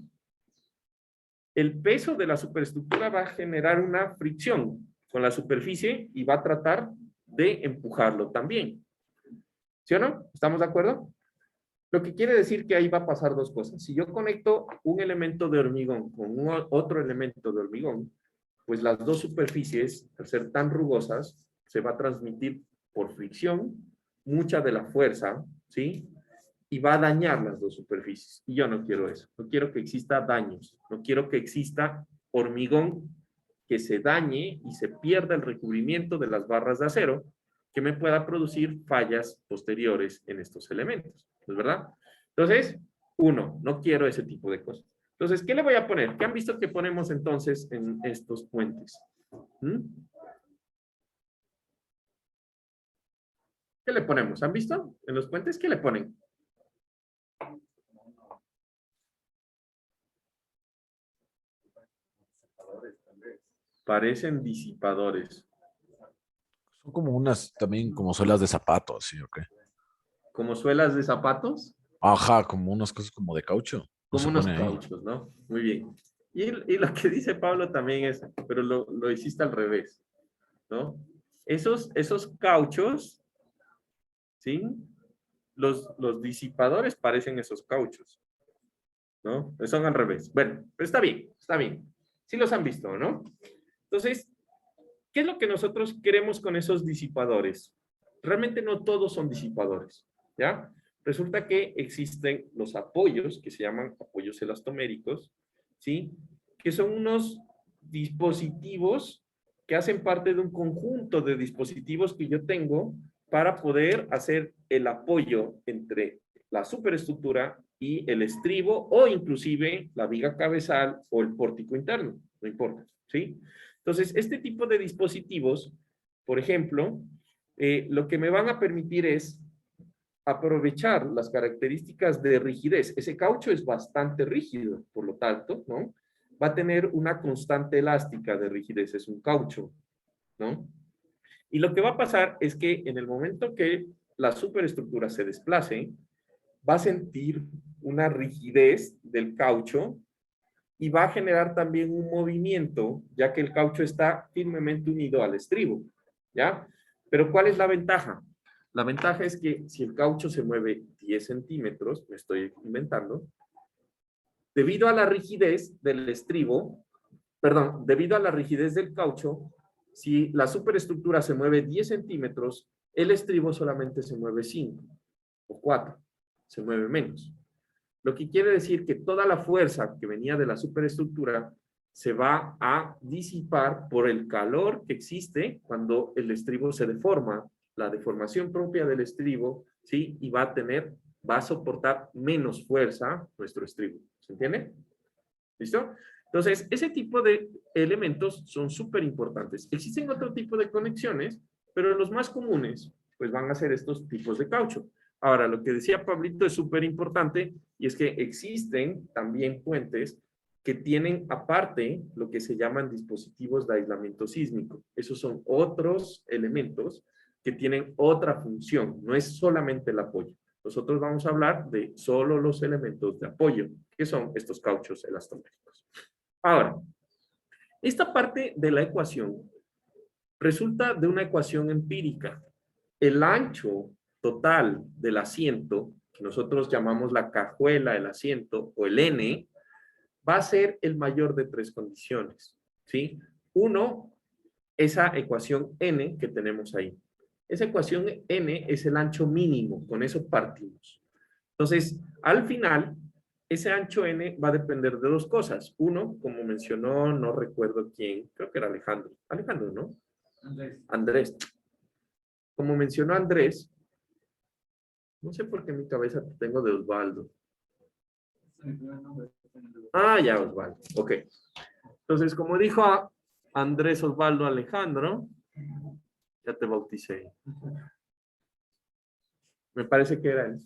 el peso de la superestructura va a generar una fricción con la superficie y va a tratar de empujarlo también. ¿Sí o no? ¿Estamos de acuerdo? Lo que quiere decir que ahí va a pasar dos cosas. Si yo conecto un elemento de hormigón con otro elemento de hormigón, pues las dos superficies, al ser tan rugosas, se va a transmitir por fricción mucha de la fuerza, ¿sí? Y va a dañar las dos superficies. Y yo no quiero eso. No quiero que exista daños. No quiero que exista hormigón que se dañe y se pierda el recubrimiento de las barras de acero que me pueda producir fallas posteriores en estos elementos. ¿Es verdad? Entonces, uno, no quiero ese tipo de cosas. Entonces, ¿qué le voy a poner? ¿Qué han visto que ponemos entonces en estos puentes? ¿Mm? ¿Qué le ponemos? ¿Han visto? En los puentes, ¿qué le ponen? Parecen disipadores. Son como unas, también como suelas de zapatos, ¿sí o qué? Como suelas de zapatos, Ajá, como unas cosas como de caucho. No como se unos pone ahí. cauchos, ¿no? Muy bien. Y lo que dice Pablo también es, pero lo hiciste al revés, ¿no? Esos cauchos, ¿sí? Los disipadores parecen esos cauchos, ¿no? Son al revés. Bueno, pero está bien, está bien. Sí los han visto, ¿no? Entonces, ¿qué es lo que nosotros queremos con esos disipadores? Realmente no todos son disipadores, ¿ya? Resulta que existen los apoyos, que se llaman apoyos elastoméricos, ¿sí? Que son unos dispositivos que hacen parte de un conjunto de dispositivos que yo tengo para poder hacer el apoyo entre la superestructura y el estribo o inclusive la viga cabezal o el pórtico interno, no importa, ¿sí? Entonces, este tipo de dispositivos, por ejemplo, lo que me van a permitir es aprovechar las características de rigidez. Ese caucho es bastante rígido, por lo tanto, ¿no? Va a tener una constante elástica de rigidez, es un caucho, ¿no? Y lo que va a pasar es que en el momento que la superestructura se desplace, va a sentir una rigidez del caucho y va a generar también un movimiento, ya que el caucho está firmemente unido al estribo, ¿ya? Pero ¿cuál es la ventaja? La ventaja es que si el caucho se mueve 10 centímetros, me estoy inventando, debido a la rigidez del estribo, perdón, debido a la rigidez del caucho, si la superestructura se mueve 10 centímetros, el estribo solamente se mueve 5 o 4, se mueve menos. Lo que quiere decir que toda la fuerza que venía de la superestructura se va a disipar por el calor que existe cuando el estribo se deforma, la deformación propia del estribo, ¿sí? Y va a soportar menos fuerza nuestro estribo. ¿Se entiende? ¿Listo? Entonces, ese tipo de elementos son súper importantes. Existen otro tipo de conexiones, pero los más comunes, pues van a ser estos tipos de caucho. Ahora, lo que decía Pablito es súper importante y es que existen también puentes que tienen aparte lo que se llaman dispositivos de aislamiento sísmico. Esos son otros elementos que tienen otra función, no es solamente el apoyo. Nosotros vamos a hablar de solo los elementos de apoyo, que son estos cauchos elastoméricos. Ahora, esta parte de la ecuación resulta de una ecuación empírica. El ancho total del asiento, que nosotros llamamos la cajuela del asiento, o el N, va a ser el mayor de tres condiciones, ¿sí? Uno, esa ecuación N que tenemos ahí. Esa ecuación N es el ancho mínimo, con eso partimos. Entonces, al final, ese ancho n va a depender de dos cosas. Uno, como mencionó, no recuerdo quién, creo que era Alejandro. Alejandro, ¿no? Andrés. Como mencionó Andrés, no sé por qué en mi cabeza tengo de Osvaldo. Ah, ya, Osvaldo. Ok. Entonces, como dijo Andrés, Osvaldo, Alejandro, ya te bauticé. Me parece que era él.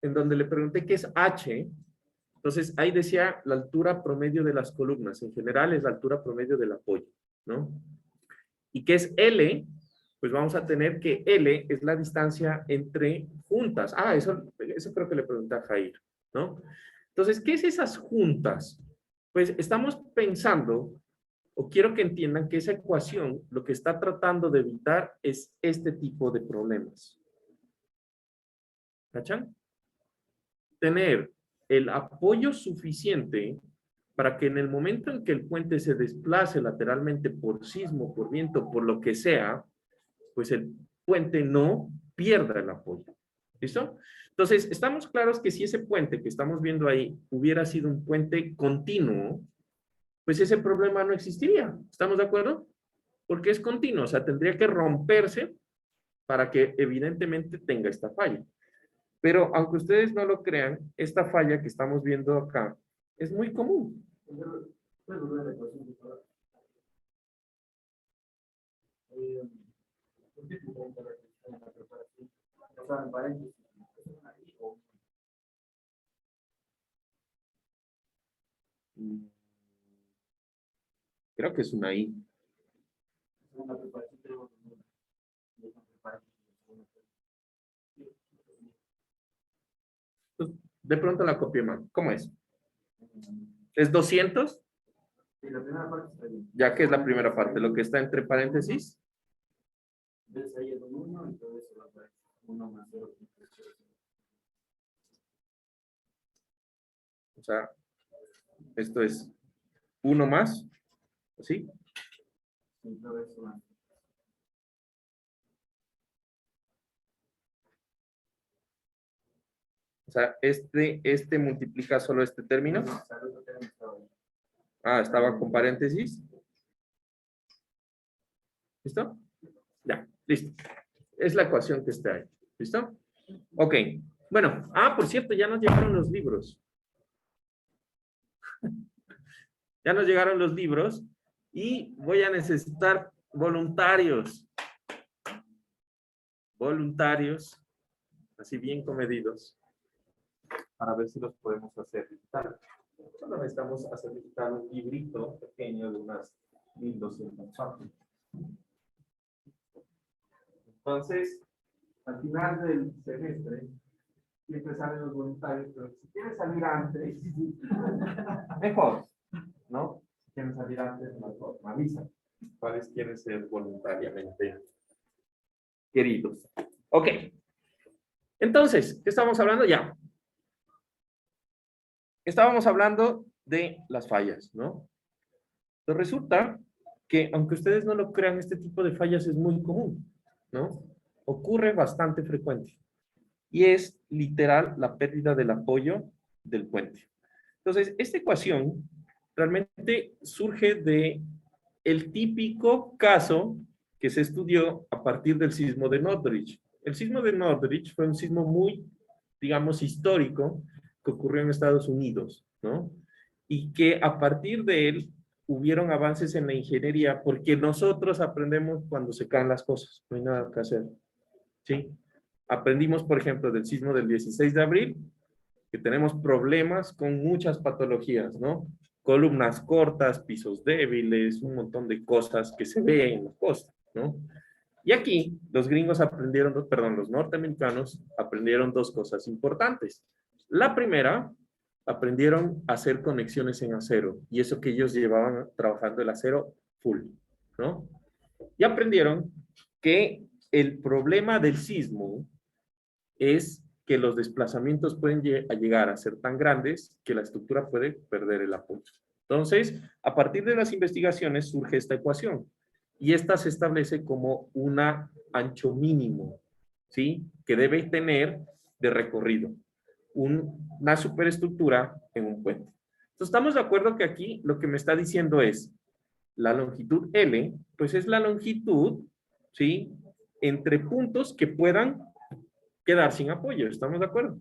En donde le pregunté qué es H. Entonces, ahí decía la altura promedio de las columnas. En general es la altura promedio del apoyo, ¿no? ¿Y qué es L? Pues vamos a tener que L es la distancia entre juntas. Ah, eso creo que le pregunté a Jair, ¿no? Entonces, ¿qué es esas juntas? Pues estamos pensando, o quiero que entiendan que esa ecuación lo que está tratando de evitar es este tipo de problemas. ¿Cachan? Tener el apoyo suficiente para que en el momento en que el puente se desplace lateralmente por sismo, por viento, por lo que sea, pues el puente no pierda el apoyo. ¿Listo? Entonces, estamos claros que si ese puente que estamos viendo ahí hubiera sido un puente continuo, pues ese problema no existiría. ¿Estamos de acuerdo? Porque es continuo, o sea, tendría que romperse para que evidentemente tenga esta falla. Pero aunque ustedes no lo crean, esta falla que estamos viendo acá es muy común. Creo que es una I. De pronto la copié mal. ¿Cómo es? ¿Es 200? Ya que es la primera parte, lo que está entre paréntesis. O sea, esto es 1 más, ¿sí? O sea, este multiplica solo este término. Ah, estaba con paréntesis. ¿Listo? Ya, listo. Es la ecuación que está ahí. ¿Listo? Ok. Bueno, por cierto, ya nos llegaron los libros. Ya nos llegaron los libros y voy a necesitar voluntarios. Voluntarios, así bien comedidos, para ver si los podemos hacer digital. Solo necesitamos hacer digital un librito pequeño de unas 1200 páginas. Entonces, al final del semestre, siempre salen los voluntarios, pero si quieren salir antes, mejor, ¿no? Si quieren salir antes, mejor, me avisan. ¿Cuáles quieren ser voluntariamente queridos? Ok. Entonces, ¿qué estamos hablando? Ya. Estábamos hablando de las fallas, ¿no? Pero resulta que, aunque ustedes no lo crean, este tipo de fallas es muy común, ¿no? Ocurre bastante frecuente. Y es literal la pérdida del apoyo del puente. Entonces, esta ecuación realmente surge de el típico caso que se estudió a partir del sismo de Northridge. El sismo de Northridge fue un sismo muy, digamos, histórico que ocurrió en Estados Unidos, ¿no? Y que a partir de él hubieron avances en la ingeniería porque nosotros aprendemos cuando se caen las cosas, no hay nada que hacer, ¿sí? Aprendimos, por ejemplo, del sismo del 16 de abril, que tenemos problemas con muchas patologías, ¿no? Columnas cortas, pisos débiles, un montón de cosas que se ven en la costa, ¿no? Y aquí los gringos aprendieron, perdón, los norteamericanos aprendieron dos cosas importantes. La primera, aprendieron a hacer conexiones en acero, y eso que ellos llevaban trabajando el acero full, ¿no? Y aprendieron que el problema del sismo es que los desplazamientos pueden llegar a ser tan grandes que la estructura puede perder el apoyo. Entonces, a partir de las investigaciones surge esta ecuación y esta se establece como un ancho mínimo, ¿sí? Que debe tener de recorrido. una superestructura en un puente. Entonces, estamos de acuerdo que aquí lo que me está diciendo es la longitud L, pues es la longitud, ¿sí? Entre puntos que puedan quedar sin apoyo, ¿estamos de acuerdo?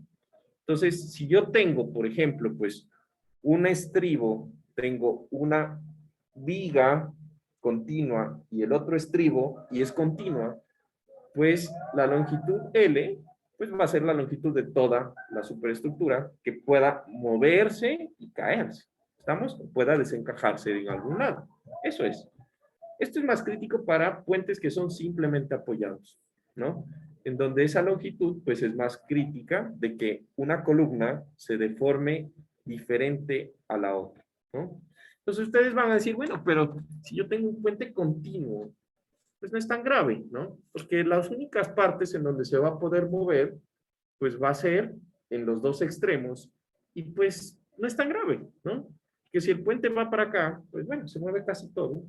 Entonces, si yo tengo, por ejemplo, pues un estribo, tengo una viga continua y el otro estribo y es continua, pues la longitud L pues va a ser la longitud de toda la superestructura que pueda moverse y caerse. ¿Estamos? Pueda desencajarse en algún lado. Eso es. Esto es más crítico para puentes que son simplemente apoyados, ¿no? En donde esa longitud pues es más crítica de que una columna se deforme diferente a la otra, ¿no? Entonces ustedes van a decir, bueno, pero si yo tengo un puente continuo, pues no es tan grave, ¿no? Porque las únicas partes en donde se va a poder mover, pues va a ser en los dos extremos y pues no es tan grave, ¿no? Que si el puente va para acá, pues bueno, se mueve casi todo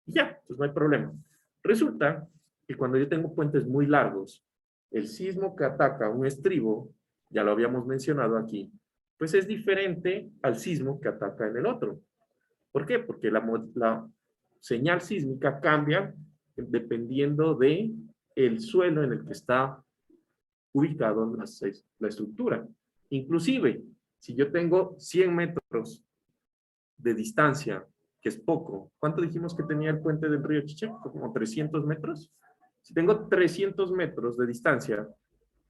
y ya, pues no hay problema. Resulta que cuando yo tengo puentes muy largos, el sismo que ataca un estribo, ya lo habíamos mencionado aquí, pues es diferente al sismo que ataca en el otro. ¿Por qué? Porque la señal sísmica cambia dependiendo de el suelo en el que está ubicado la estructura. Inclusive, si yo tengo 100 metros de distancia, que es poco, ¿cuánto dijimos que tenía el puente del río Chiché? Como 300 metros. Si tengo 300 metros de distancia,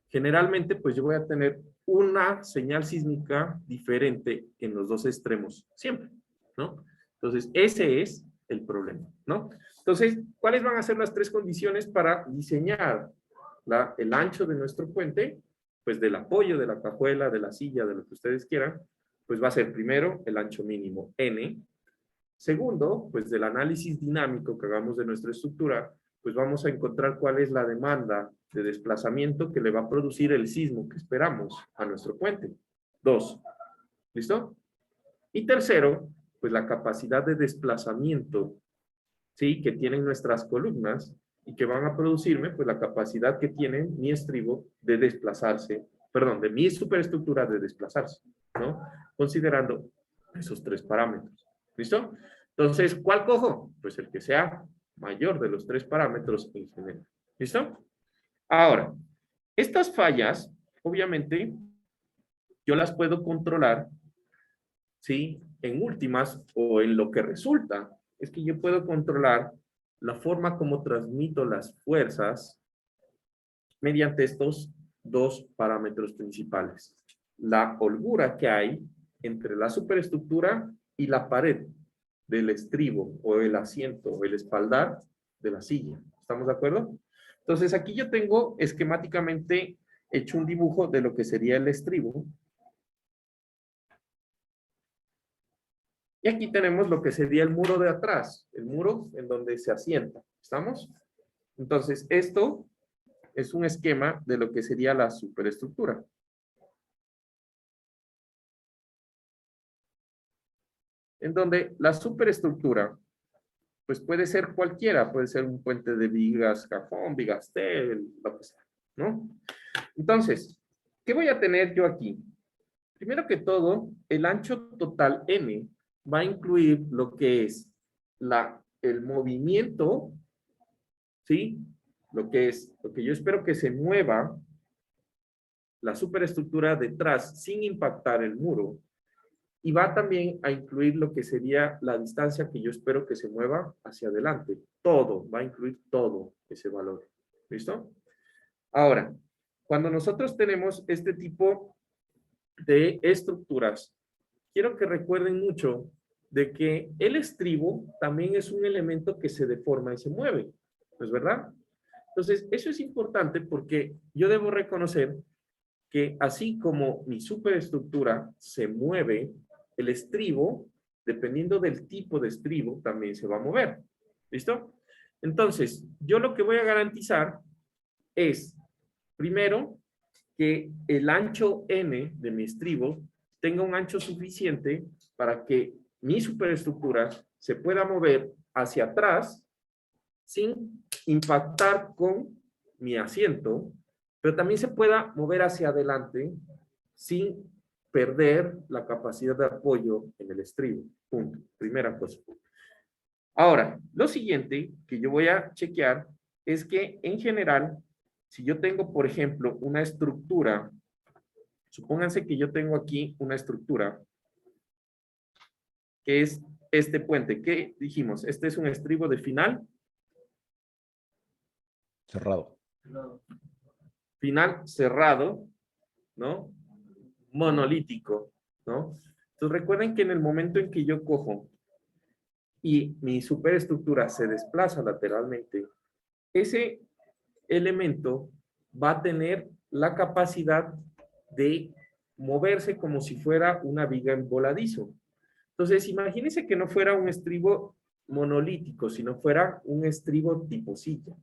generalmente pues yo voy a tener una señal sísmica diferente en los dos extremos, siempre, ¿no? Entonces, ese es el problema, ¿no? Entonces, ¿cuáles van a ser las tres condiciones para diseñar el ancho de nuestro puente? Pues del apoyo de la cajuela, de la silla, de lo que ustedes quieran, pues va a ser primero el ancho mínimo N. Segundo, pues del análisis dinámico que hagamos de nuestra estructura, pues vamos a encontrar cuál es la demanda de desplazamiento que le va a producir el sismo que esperamos a nuestro puente. 2. ¿Listo? Y tercero, pues la capacidad de desplazamiento, ¿sí? Que tienen nuestras columnas y que van a producirme, pues la capacidad que tiene mi estribo de desplazarse, perdón, de mi superestructura de desplazarse, ¿no? Considerando esos tres parámetros. ¿Listo? Entonces, ¿cuál cojo? Pues el que sea mayor de los tres parámetros en general. ¿Listo? Ahora, estas fallas, obviamente, yo las puedo controlar, ¿sí? En últimas, o en lo que resulta, es que yo puedo controlar la forma como transmito las fuerzas mediante estos dos parámetros principales. La holgura que hay entre la superestructura y la pared del estribo o el asiento o el espaldar de la silla. ¿Estamos de acuerdo? Entonces aquí yo tengo esquemáticamente hecho un dibujo de lo que sería el estribo. Y aquí tenemos lo que sería el muro de atrás, el muro en donde se asienta. ¿Estamos? Entonces esto es un esquema de lo que sería la superestructura. En donde la superestructura pues puede ser cualquiera, puede ser un puente de vigas, cajón, vigastel, lo que sea, ¿no? Entonces, ¿qué voy a tener yo aquí? Primero que todo, el ancho total M va a incluir lo que es el movimiento, ¿sí? Lo que yo espero que se mueva la superestructura detrás sin impactar el muro. Y va también a incluir lo que sería la distancia que yo espero que se mueva hacia adelante. Todo, va a incluir todo ese valor. ¿Listo? Ahora, cuando nosotros tenemos este tipo de estructuras, quiero que recuerden mucho de que el estribo también es un elemento que se deforma y se mueve. ¿No es verdad? Entonces, eso es importante porque yo debo reconocer que así como mi superestructura se mueve, el estribo, dependiendo del tipo de estribo, también se va a mover. ¿Listo? Entonces, yo lo que voy a garantizar es, primero, que el ancho N de mi estribo tenga un ancho suficiente para que mi superestructura se pueda mover hacia atrás sin impactar con mi asiento, pero también se pueda mover hacia adelante sin perder la capacidad de apoyo en el estribo. Punto. Primera cosa. Ahora, lo siguiente que yo voy a chequear es que en general, si yo tengo, por ejemplo, una estructura, supónganse que yo tengo aquí una estructura que es este puente. ¿Qué dijimos? Este es un estribo de final. Cerrado. Final cerrado, ¿no? Monolítico, ¿no? Entonces recuerden que en el momento en que yo cojo y mi superestructura se desplaza lateralmente, ese elemento va a tener la capacidad de moverse como si fuera una viga en voladizo. Entonces, imagínense que no fuera un estribo monolítico, sino fuera un estribo tipo silla,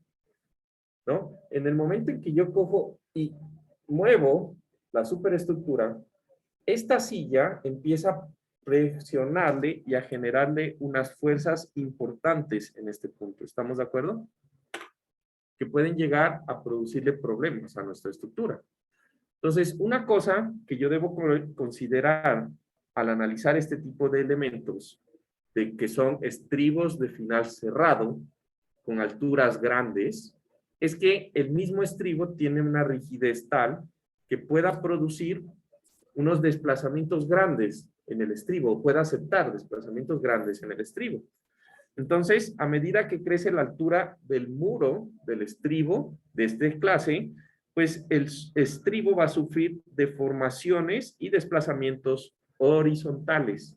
¿no? En el momento en que yo cojo y muevo la superestructura, esta silla empieza a presionarle y a generarle unas fuerzas importantes en este punto. ¿Estamos de acuerdo? Que pueden llegar a producirle problemas a nuestra estructura. Entonces, una cosa que yo debo considerar al analizar este tipo de elementos, de que son estribos de final cerrado, con alturas grandes, es que el mismo estribo tiene una rigidez tal que pueda producir unos desplazamientos grandes en el estribo, pueda aceptar desplazamientos grandes en el estribo. Entonces, a medida que crece la altura del muro del estribo de esta clase, pues el estribo va a sufrir deformaciones y desplazamientos horizontales,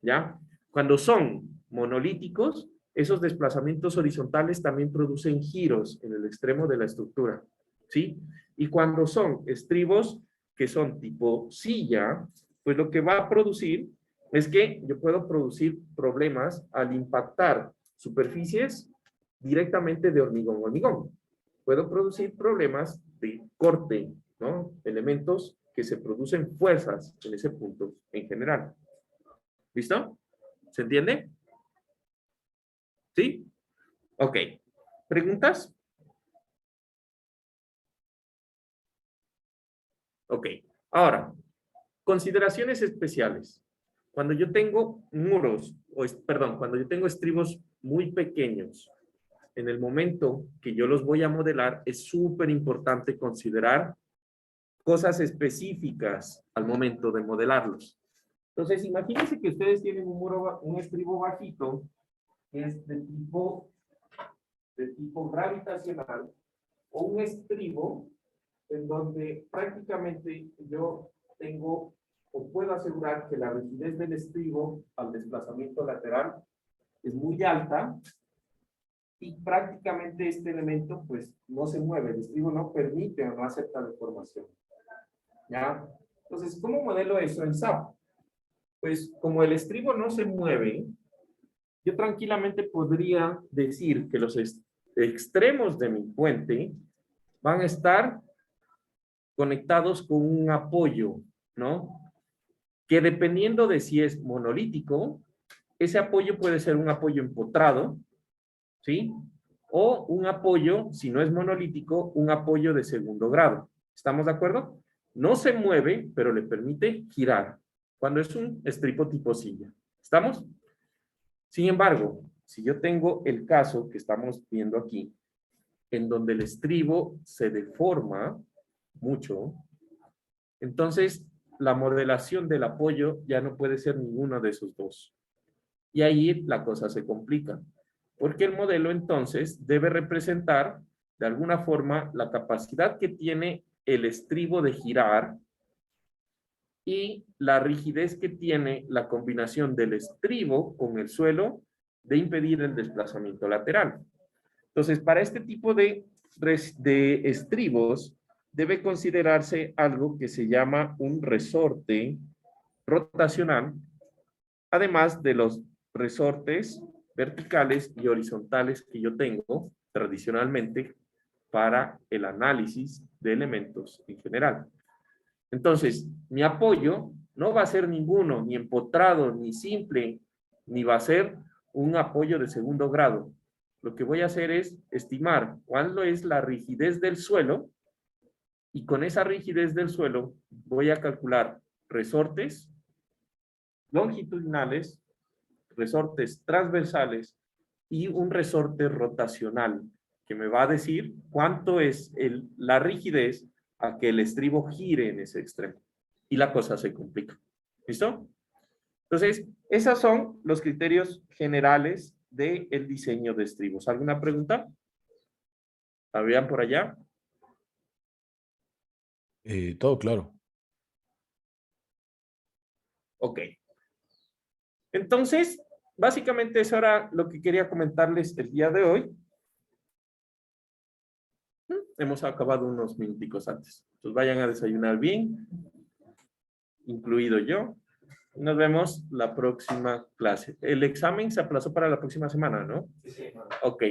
¿ya? Cuando son monolíticos, esos desplazamientos horizontales también producen giros en el extremo de la estructura, ¿sí? Y cuando son estribos que son tipo silla, pues lo que va a producir es que yo puedo producir problemas al impactar superficies directamente de hormigón a hormigón. Puedo producir problemas de corte, ¿no? Elementos que se producen fuerzas en ese punto en general. ¿Listo? ¿Se entiende? ¿Sí? Ok. ¿Preguntas? Ok. Ahora, consideraciones especiales. Cuando yo tengo muros, perdón, cuando yo tengo estribos muy pequeños, en el momento que yo los voy a modelar, es súper importante considerar cosas específicas al momento de modelarlos. Entonces, imagínense que ustedes tienen un estribo bajito, que es de tipo gravitacional, o un estribo en donde prácticamente yo tengo o puedo asegurar que la rigidez del estribo al desplazamiento lateral es muy alta y prácticamente este elemento pues no se mueve, el estribo no permite o no acepta deformación. ¿Ya? Entonces, ¿cómo modelo eso en SAP? Pues como el estribo no se mueve, yo tranquilamente podría decir que los extremos de mi puente van a estar conectados con un apoyo, ¿no? Que dependiendo de si es monolítico, ese apoyo puede ser un apoyo empotrado, ¿sí? O un apoyo, si no es monolítico, un apoyo de segundo grado. ¿Estamos de acuerdo? No se mueve, pero le permite girar, cuando es un estribo tipo silla. ¿Estamos? Sin embargo, si yo tengo el caso que estamos viendo aquí, en donde el estribo se deforma mucho, entonces la modelación del apoyo ya no puede ser ninguno de esos dos. Y ahí la cosa se complica, porque el modelo entonces debe representar de alguna forma la capacidad que tiene el estribo de girar y la rigidez que tiene la combinación del estribo con el suelo de impedir el desplazamiento lateral. Entonces, para este tipo de estribos, debe considerarse algo que se llama un resorte rotacional, además de los resortes verticales y horizontales que yo tengo tradicionalmente para el análisis de elementos en general. Entonces, mi apoyo no va a ser ninguno, ni empotrado, ni simple, ni va a ser un apoyo de segundo grado. Lo que voy a hacer es estimar cuál es la rigidez del suelo Y con esa rigidez del suelo voy a calcular resortes longitudinales, resortes transversales y un resorte rotacional que me va a decir cuánto es la rigidez a que el estribo gire en ese extremo. Y la cosa se complica. ¿Listo? Entonces, esos son los criterios generales del diseño de estribos. ¿Alguna pregunta? ¿La vean por allá? Todo claro. Ok. Entonces, básicamente eso era lo que quería comentarles el día de hoy. Hemos acabado unos minuticos antes. Entonces vayan a desayunar bien, incluido yo. Y nos vemos la próxima clase. El examen se aplazó para la próxima semana, ¿no? Ok.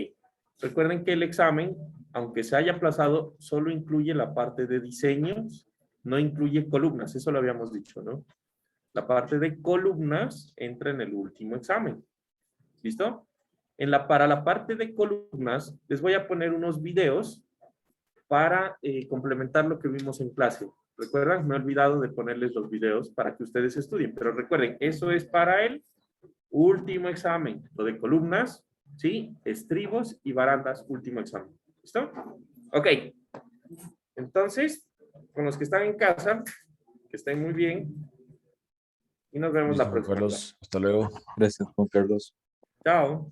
Recuerden que el examen, aunque se haya aplazado, solo incluye la parte de diseños, no incluye columnas. Eso lo habíamos dicho, ¿no? La parte de columnas entra en el último examen. ¿Listo? Para la parte de columnas, les voy a poner unos videos para complementar lo que vimos en clase. ¿Recuerdan? Me he olvidado de ponerles los videos para que ustedes estudien, pero recuerden, eso es para el último examen. Lo de columnas, ¿sí? Estribos y barandas, último examen. ¿Listo? Ok. Entonces, con los que están en casa, que estén muy bien. Y nos vemos Listo, la Juan próxima Carlos. clase. Hasta luego. Gracias, Juan Carlos. Chao.